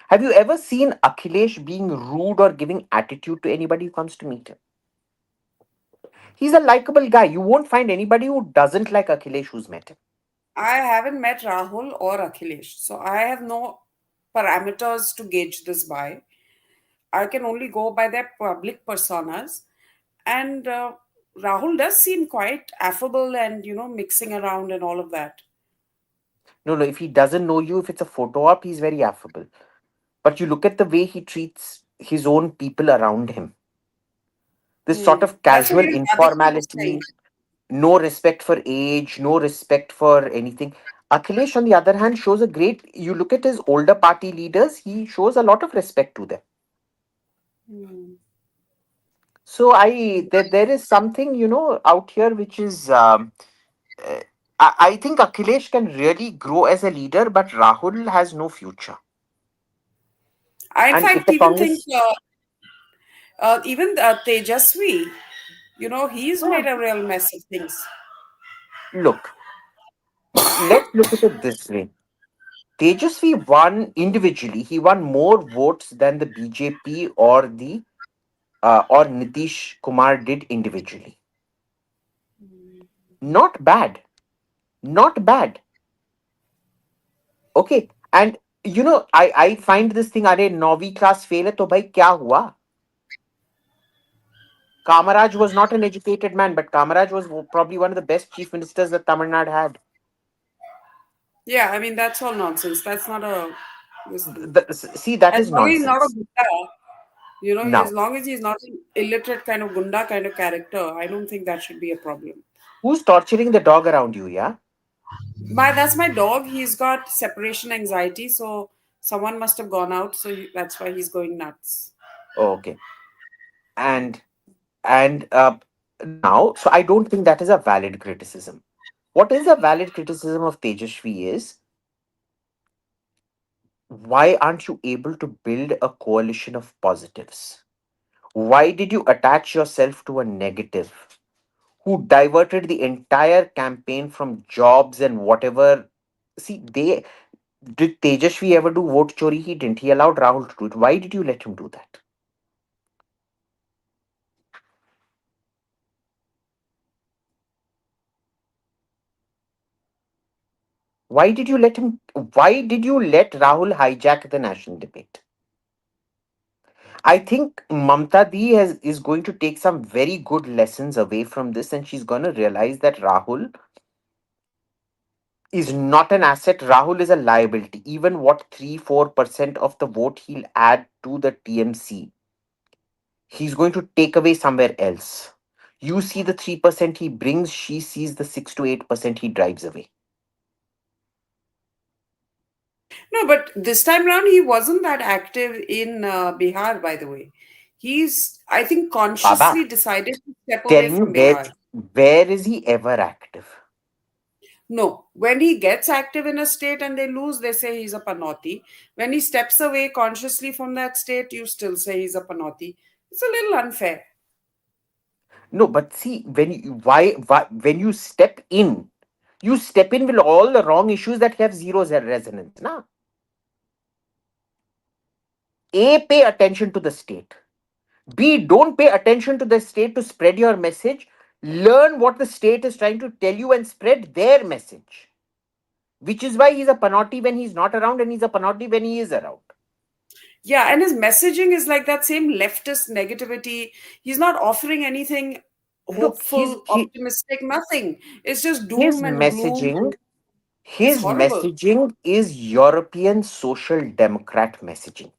Speaker 2: Have you ever seen Akhilesh being rude or giving attitude to anybody who comes to meet him? He's a likable guy. You won't find anybody who doesn't like Akhilesh who's met him.
Speaker 1: I haven't met Rahul or Akhilesh, so I have no parameters to gauge this by. I can only go by their public personas. And Rahul does seem quite affable and, mixing around and all of that.
Speaker 2: No, no, if he doesn't know you, if it's a photo op, he's very affable. But you look at the way he treats his own people around him. This sort
Speaker 1: Hmm.
Speaker 2: of
Speaker 1: That's what
Speaker 2: casual
Speaker 1: even Aditi was saying.
Speaker 2: informality, no respect for age, no respect for anything. Akhilesh, on the other hand, shows a great. You look at his older party leaders, he shows a lot of respect to them.
Speaker 1: Hmm.
Speaker 2: So there is something out here which is uh, I think Akhilesh can really grow as a leader, but Rahul has no future.
Speaker 1: I, in
Speaker 2: And if
Speaker 1: fact,
Speaker 2: the
Speaker 1: even think
Speaker 2: Congress
Speaker 1: even Tejasvi, he's
Speaker 2: uh,
Speaker 1: made a real mess of things.
Speaker 2: look, let's look at it this way. Tejasvi won individually. He won more votes than the BJP or Nitish Kumar did individually. Not bad. Not bad. Okay. And I find this thing, अरे 9वीं class fail है तो भाई क्या हुआ? Kamaraj was not an educated man, but Kamaraj was probably one of the best chief ministers that Tamil Nadu had.
Speaker 1: Yeah, I mean, that's all nonsense. That's not a this thing.
Speaker 2: See, that
Speaker 1: As
Speaker 2: is
Speaker 1: long as he's not a
Speaker 2: nonsense.
Speaker 1: gunda, as
Speaker 2: Now,
Speaker 1: long as he's not an illiterate kind of gunda kind of character, I don't think that should be a problem.
Speaker 2: who's torturing the dog around you, yeah?
Speaker 1: That's my dog. He's got separation anxiety, so someone must have gone out, so that's why he's going nuts.
Speaker 2: Oh, okay. And and now, so I don't think that is a valid criticism. What is a valid criticism of Tejashvi is, why aren't you able to build a coalition of positives? Why did you attach yourself to a negative who diverted the entire campaign from jobs and whatever? See, they did Tejashvi ever do vote chori? He didn't. He allowed Rahul to do it. Why did you let him do that? Why did you let him? Why did you let Rahul hijack the national debate? I think Mamta Di is going to take some very good lessons away from this, and she's going to realize that Rahul is not an asset. Rahul is a liability. Even what 3-4% of the vote he'll add to the TMC, he's going to take away somewhere else. You see the 3% he brings, she sees the 6 to 8% he drives away.
Speaker 1: No, but this time around, he wasn't that active in Bihar, by the way. I think,
Speaker 2: Baba,
Speaker 1: consciously decided to step
Speaker 2: tell
Speaker 1: away
Speaker 2: me
Speaker 1: from Bihar.
Speaker 2: where is he ever active?
Speaker 1: No, when he gets active in a state and they lose, they say he's a panoti. When he steps away consciously from that state, you still say he's a panoti. It's a little unfair.
Speaker 2: No, but see, why when you step in with all the wrong issues that have zero resonance. Now, A, pay attention to the state. B, don't pay attention to the state to spread your message. Learn what the state is trying to tell you and spread their message. Which is why he's a panoti when he's not around, and he's a panoti when he is around.
Speaker 1: Yeah, and his messaging is like that same leftist negativity. He's not offering anything
Speaker 2: Look,
Speaker 1: hopeful, optimistic, nothing. It's just
Speaker 2: his
Speaker 1: doom and gloom.
Speaker 2: messaging,
Speaker 1: It's
Speaker 2: his
Speaker 1: horrible.
Speaker 2: messaging is European social democrat messaging.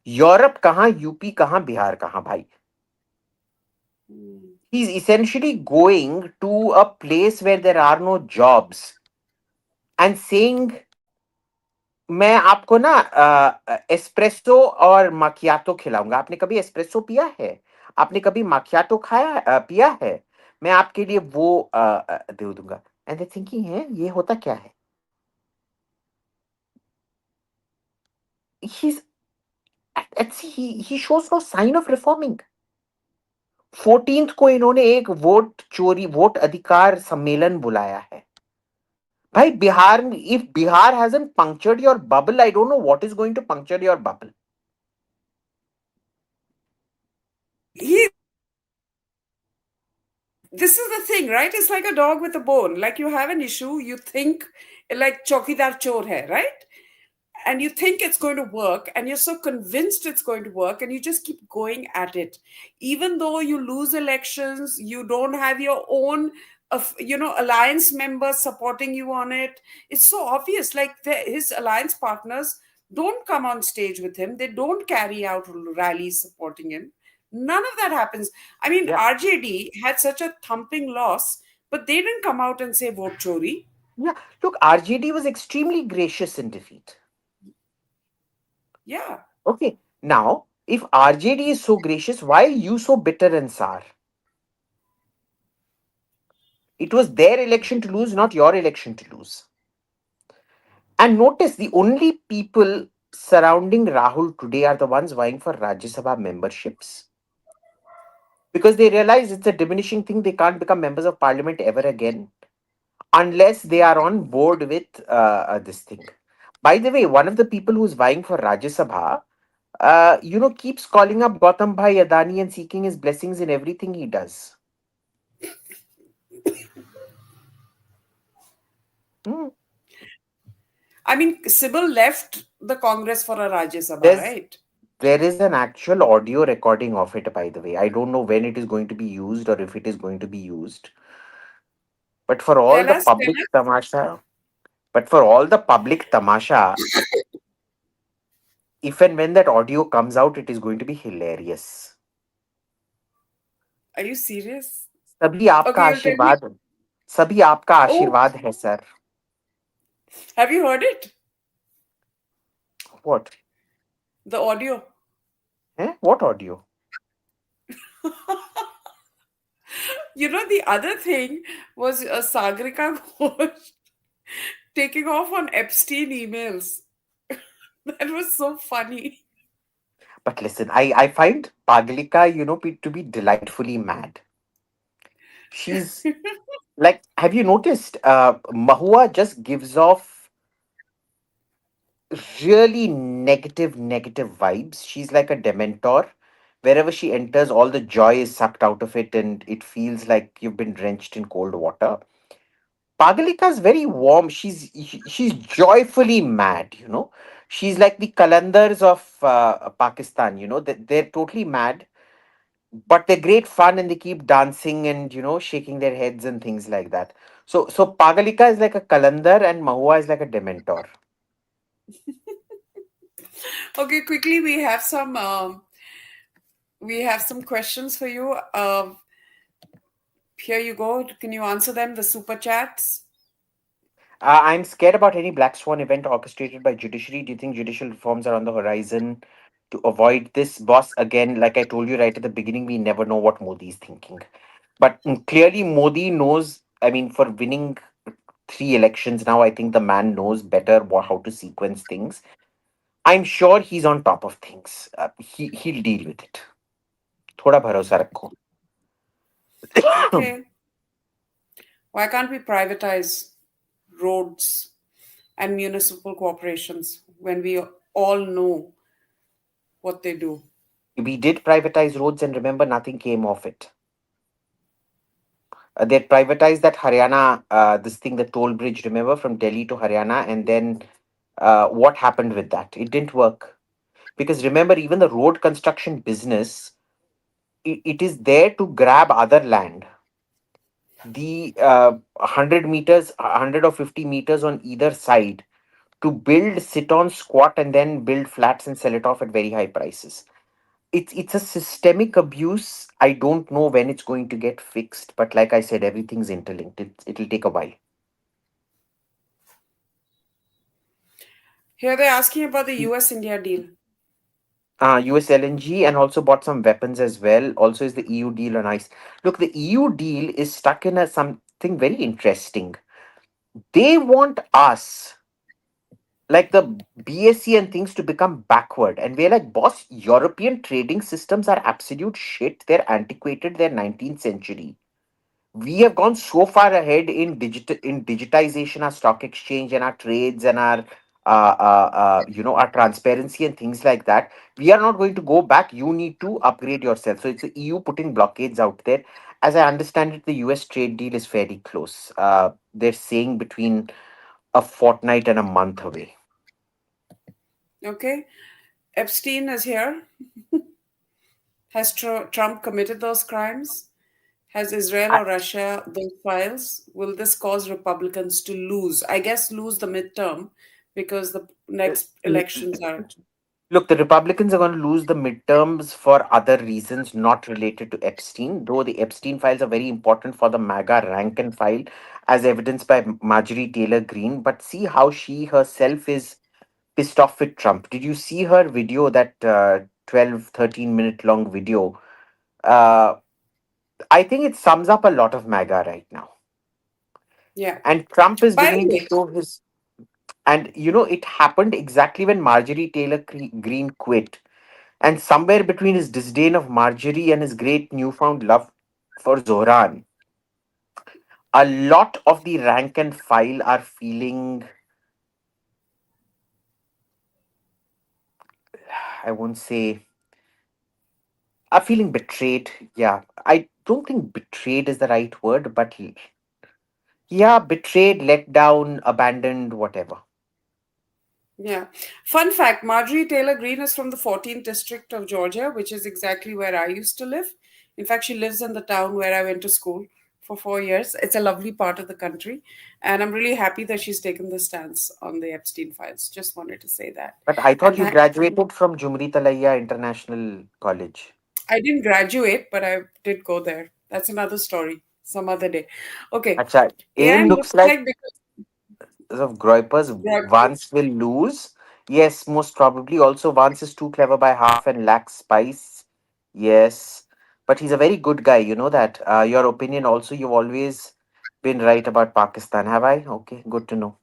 Speaker 2: Europe कहाँ UP कहाँ बिहार कहाँ भाई.
Speaker 1: Hmm.
Speaker 2: He's essentially going to a place where there are no jobs and saying मैं आपको ना espresso और माकियातो खिलाऊंगा। आपने कभी एस्प्रेसो पिया है? आपने कभी माकियातो पिया है? मैं आपके लिए वो दे दूंगा। एंड दे थिंकिंग है ये होता क्या है? he's he shows no sign of reforming। 14th को इन्होंने एक वोट अधिकार सम्मेलन बुलाया है। भाई बिहार में, if Bihar hasn't punctured your bubble, I don't know what is going to puncture your bubble।
Speaker 1: He This is the thing, right? It's like a dog with a bone. Like you have an issue, you think like chokidar chor hai, right? And you think it's going to work, and you're so convinced it's going to work, and you just keep going at it, even though you lose elections, you don't have your own alliance members supporting you on it. It's so obvious, like his alliance partners don't come on stage with him, they don't carry out rallies supporting him. None of that happens. I mean,
Speaker 2: Yeah,
Speaker 1: RJD had such a thumping loss, but they didn't come out and say vote chori.
Speaker 2: yeah. Look, RJD was extremely gracious in defeat.
Speaker 1: Yeah.
Speaker 2: Okay, now if RJD is so gracious, why are you so bitter and sour? It was their election to lose, not your election to lose. And notice the only people surrounding Rahul today are the ones vying for Rajya Sabha memberships, because they realize it's a diminishing thing. They can't become members of parliament ever again unless they are on board with this thing. By the way, one of the people who's vying for Rajya Sabha, keeps calling up Gautam Bhai Adani and seeking his blessings in everything he does. Hmm.
Speaker 1: I mean, Sybil left the Congress for a Rajya Sabha,
Speaker 2: There's
Speaker 1: right?
Speaker 2: there is an actual audio recording of it, by the way. I don't know when it is going to be used or if it is going to be used. But for all the
Speaker 1: Tell
Speaker 2: public
Speaker 1: us.
Speaker 2: tamasha, but for all the public tamasha, if and when that audio comes out, it is going to be hilarious.
Speaker 1: Are you serious?
Speaker 2: सभी आपका
Speaker 1: Okay, you'll tell me.
Speaker 2: आशीर्वाद सभी आपका
Speaker 1: Oh,
Speaker 2: आशीर्वाद है sir.
Speaker 1: have you heard it?
Speaker 2: What?
Speaker 1: The audio.
Speaker 2: What audio?
Speaker 1: The other thing was Sagrika Ghosh taking off on Epstein emails. That was so funny.
Speaker 2: But listen, I find Paglika, to be delightfully mad. She's like, have you noticed? Mahua just gives off really negative vibes. She's like a dementor. Wherever she enters, all the joy is sucked out of it, and it feels like you've been drenched in cold water. Pagalika is very warm. She's joyfully mad. She's like the Kalandars of Pakistan. They're totally mad, but they're great fun, and they keep dancing and shaking their heads and things like that. So Pagalika is like a Kalandar, and Mahua is like a dementor.
Speaker 1: Okay, quickly, we have some questions for you. Here you go. Can you answer them? The super chats.
Speaker 2: I'm scared about any black swan event orchestrated by judiciary. Do you think judicial reforms are on the horizon to avoid this? Boss, again, like I told you right at the beginning, we never know what Modi is thinking. But clearly, Modi knows. I mean, for winning 3 elections now, I think the man knows better how to sequence things. I'm sure he's on top of things. He'll deal with it. थोड़ा भरोसा रखो.
Speaker 1: Okay. Why can't we privatize roads and municipal corporations when we all know what they do?
Speaker 2: We did privatize roads, and remember, nothing came of it. They privatized that Haryana, this thing, the toll bridge, remember, from Delhi to Haryana. And then what happened with that? It didn't work. Because remember, even the road construction business, it is there to grab other land. The 100 meters, 100 or 50 meters on either side to build, sit on, squat, and then build flats and sell it off at very high prices. It's a systemic abuse. I don't know when it's going to get fixed, but like I said, everything's interlinked. It'll take a while.
Speaker 1: Here they're asking about the US India deal.
Speaker 2: US LNG, and also bought some weapons as well. Also, is the EU deal on ice? Look, the EU deal is stuck in a something very interesting. They want us, like the BSC and things, to become backward, and we're like, boss, European trading systems are absolute shit. They're antiquated. They're 19th century. We have gone so far ahead in digitization, our stock exchange and our trades and our our transparency and things like that. We are not going to go back. You need to upgrade yourself. So it's the EU putting blockades out there. As I understand it, the US trade deal is fairly close. They're saying between a fortnight and a month away.
Speaker 1: Okay. Epstein is here. Has Trump committed those crimes? Has Israel
Speaker 2: I,
Speaker 1: or Russia those files? Will this cause Republicans to lose? I guess lose the midterm because the next elections are.
Speaker 2: Look, the Republicans are going to lose the midterms for other reasons not related to Epstein, though the Epstein files are very important for the MAGA rank and file, as evidenced by Marjorie Taylor Greene. But see how she herself is pissed off with Trump. Did you see her video, that 12, 13-minute long video? Uh, I think it sums up a lot of MAGA right now.
Speaker 1: Yeah.
Speaker 2: And Trump is
Speaker 1: By the
Speaker 2: beginning to
Speaker 1: way,
Speaker 2: show his. And it happened exactly when Marjorie Taylor Greene quit. And somewhere between his disdain of Marjorie and his great newfound love for Zohran, a lot of the rank and file are feeling, I won't say, are feeling betrayed. Yeah, I don't think betrayed is the right word, but yeah, betrayed, let down, abandoned, whatever.
Speaker 1: yeah. Fun fact, Marjorie Taylor Greene is from the 14th district of Georgia, which is exactly where I used to live. In fact, she lives in the town where I went to school for 4 years. It's a lovely part of the country. And I'm really happy that she's taken the stance on the Epstein files. Just wanted to say that.
Speaker 2: But I
Speaker 1: And
Speaker 2: thought you graduated from Jumri Talaya International College.
Speaker 1: I didn't graduate, but I did go there. That's another story, some other day. Okay.
Speaker 2: Acha, aim
Speaker 1: And
Speaker 2: looks
Speaker 1: looks
Speaker 2: like
Speaker 1: like because
Speaker 2: of Groypers, Vance will lose. Yes, most probably. Also, Vance is too clever by half and lacks spice. Yes, but he's a very good guy. You know that. Your opinion also, you've always been right about Pakistan, have I? Okay, good to know.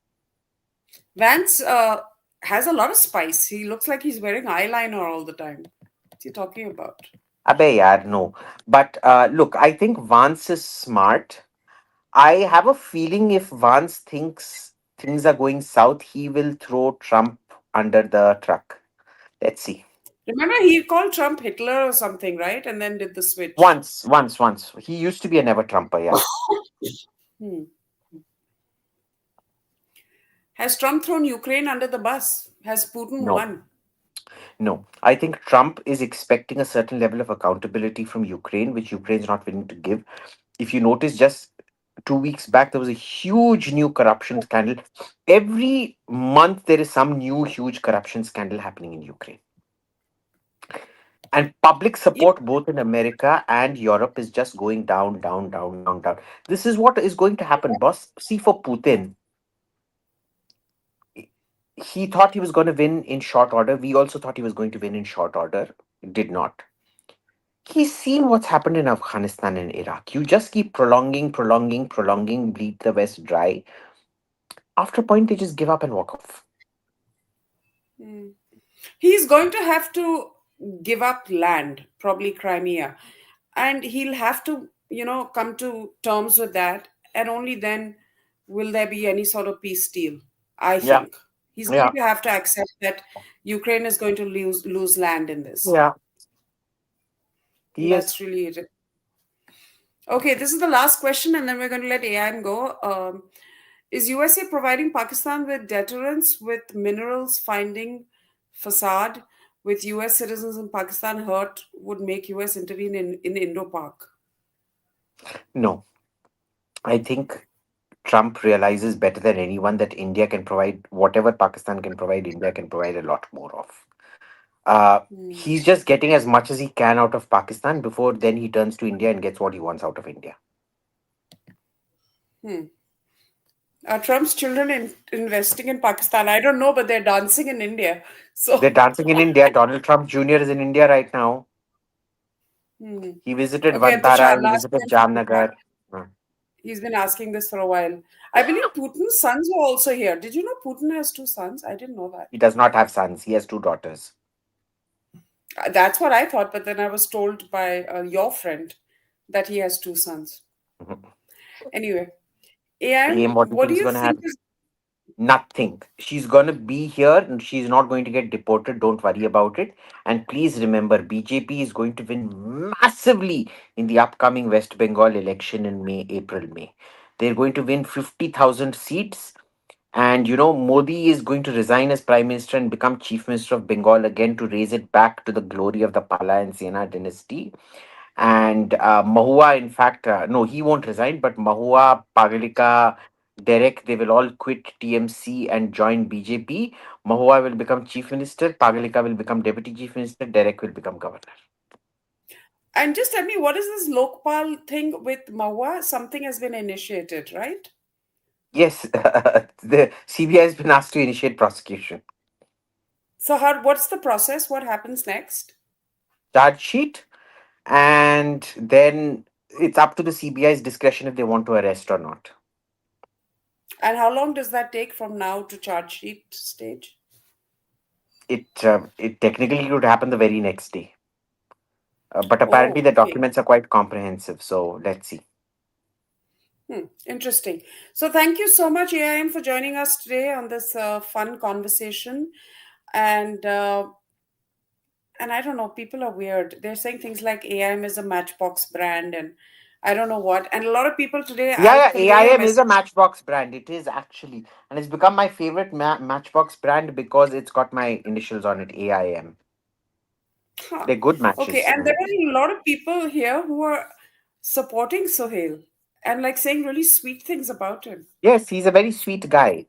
Speaker 1: Vance has a lot of spice. He looks like he's wearing eyeliner all the time. What's he talking about?
Speaker 2: Abe yaar, no. But look, I think Vance is smart. I have a feeling if Vance thinks things are going south, he will throw Trump under the truck. Let's see.
Speaker 1: Remember, he called Trump Hitler or something, right? And then did the switch.
Speaker 2: Once. He used to be a never Trumper, yeah.
Speaker 1: Hmm. Has Trump thrown Ukraine under the bus? Has Putin
Speaker 2: No,
Speaker 1: won?
Speaker 2: no. I think Trump is expecting a certain level of accountability from Ukraine, which Ukraine is not willing to give. If you notice, just 2 weeks back, there was a huge new corruption scandal. Every month, there is some new huge corruption scandal happening in Ukraine. And public
Speaker 1: Yeah.
Speaker 2: support, both in America and Europe, is just going down, down, down, down, down. This is what is going to happen, boss. See, for Putin, he thought he was going to win in short order. We also thought he was going to win in short order. Did not. He's seen what's happened in Afghanistan and Iraq. You just keep prolonging, prolonging, prolonging, bleed the West dry. After a point, they just give up and walk off.
Speaker 1: Hmm. He's going to have to give up land, probably Crimea, and he'll have to, come to terms with that. And only then will there be any sort of peace deal, I
Speaker 2: Yeah,
Speaker 1: think. He's going
Speaker 2: yeah,
Speaker 1: to have to accept that Ukraine is going to lose land in this.
Speaker 2: yeah.
Speaker 1: And
Speaker 2: He is.
Speaker 1: that's really it. Okay, this is the last question, and then we're going to let AIM go. Is USA providing Pakistan with deterrence with minerals finding facade with US citizens in Pakistan hurt would make US intervene in Indo-Pak?
Speaker 2: No, I think Trump realizes better than anyone that India can provide whatever Pakistan can provide, India can provide a lot more of.
Speaker 1: Hmm.
Speaker 2: He's just getting as much as he can out of Pakistan before then he turns to India and gets what he wants out of India.
Speaker 1: Hmm. Are Trump's children investing in Pakistan? I don't know, but they're dancing in India.
Speaker 2: They're
Speaker 1: So,
Speaker 2: dancing in India. Donald Trump Jr. is in India right now.
Speaker 1: hmm.
Speaker 2: He visited
Speaker 1: Okay, and Tushar,
Speaker 2: Vantara. He
Speaker 1: last
Speaker 2: visited
Speaker 1: time for Tushar.
Speaker 2: Jamnagar. Uh,
Speaker 1: He's been asking this for a while. I believe Putin's sons were also here. Did you know Putin has two sons? I didn't know that.
Speaker 2: He does not have sons. He has two daughters.
Speaker 1: That's what I thought, but then I was told by your friend that he has two sons.
Speaker 2: Mhm.
Speaker 1: Anyway, AM,
Speaker 2: AM, what do you
Speaker 1: what
Speaker 2: think
Speaker 1: do
Speaker 2: is
Speaker 1: you
Speaker 2: going to
Speaker 1: think
Speaker 2: happen?
Speaker 1: is
Speaker 2: Nothing. She's going to be here and she's not going to get deported. Don't worry about it. And please remember, BJP is going to win massively in the upcoming West Bengal election in May, April, May. They're going to win 50,000 seats. And Modi is going to resign as prime minister and become chief minister of Bengal again to raise it back to the glory of the Pala and Sena dynasty. And Mahua, in fact, no, he won't resign, but Mahua, Pagalika, Derek, they will all quit TMC and join BJP. Mahua will become chief minister, Pagalika will become deputy chief minister, Derek will become governor.
Speaker 1: and just tell me what is this Lokpal thing with Mawa? Something has been initiated, right?
Speaker 2: Yes, the CBI has been asked to initiate prosecution.
Speaker 1: So how what's the process? What happens next?
Speaker 2: Charge sheet, and then it's up to the CBI's discretion if they want to arrest or not.
Speaker 1: And how long does that take from now to charge sheet stage?
Speaker 2: It technically would happen the very next day. But apparently
Speaker 1: Oh,
Speaker 2: the
Speaker 1: okay.
Speaker 2: documents are quite comprehensive. So let's see.
Speaker 1: Interesting. So thank you so much, AIM, for joining us today on this fun conversation. And and I don't know, people are weird. They're saying things like AIM is a Matchbox brand, and I don't know what. And a lot of people today, I'll
Speaker 2: Yeah, yeah,
Speaker 1: convey your
Speaker 2: AIM is
Speaker 1: message.
Speaker 2: a Matchbox brand. It is actually. And it's become my favorite Matchbox brand because it's got my initials on it, AIM.
Speaker 1: Huh.
Speaker 2: They're good
Speaker 1: Okay,
Speaker 2: matches.
Speaker 1: and there are a lot of people here who are supporting Sohail and like saying really sweet things about him.
Speaker 2: Yes, he's a very sweet guy.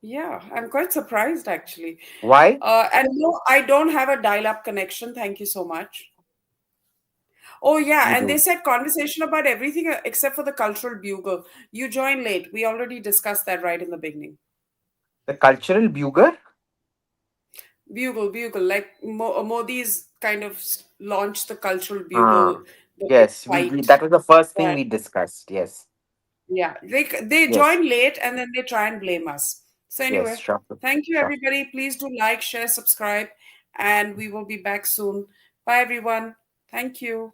Speaker 1: Yeah, I'm quite surprised actually.
Speaker 2: Why?
Speaker 1: And no, I don't have a dial-up connection. Thank you so much. Oh yeah,
Speaker 2: You
Speaker 1: and they
Speaker 2: do.
Speaker 1: said conversation about everything except for the cultural bugle. You joined late. We already discussed that right in the beginning.
Speaker 2: The cultural bugle?
Speaker 1: Bugle, like Modi's kind of launched the cultural bugle,
Speaker 2: Ah,
Speaker 1: the big
Speaker 2: yes, we
Speaker 1: fight.
Speaker 2: that was the first thing
Speaker 1: That
Speaker 2: we discussed. Yes,
Speaker 1: yeah, they
Speaker 2: yes,
Speaker 1: join late and then they try and blame us. So
Speaker 2: yes,
Speaker 1: anyway,
Speaker 2: sure,
Speaker 1: thank you
Speaker 2: sure.
Speaker 1: everybody. Please do like, share, subscribe, and we will be back soon. Bye everyone. Thank you.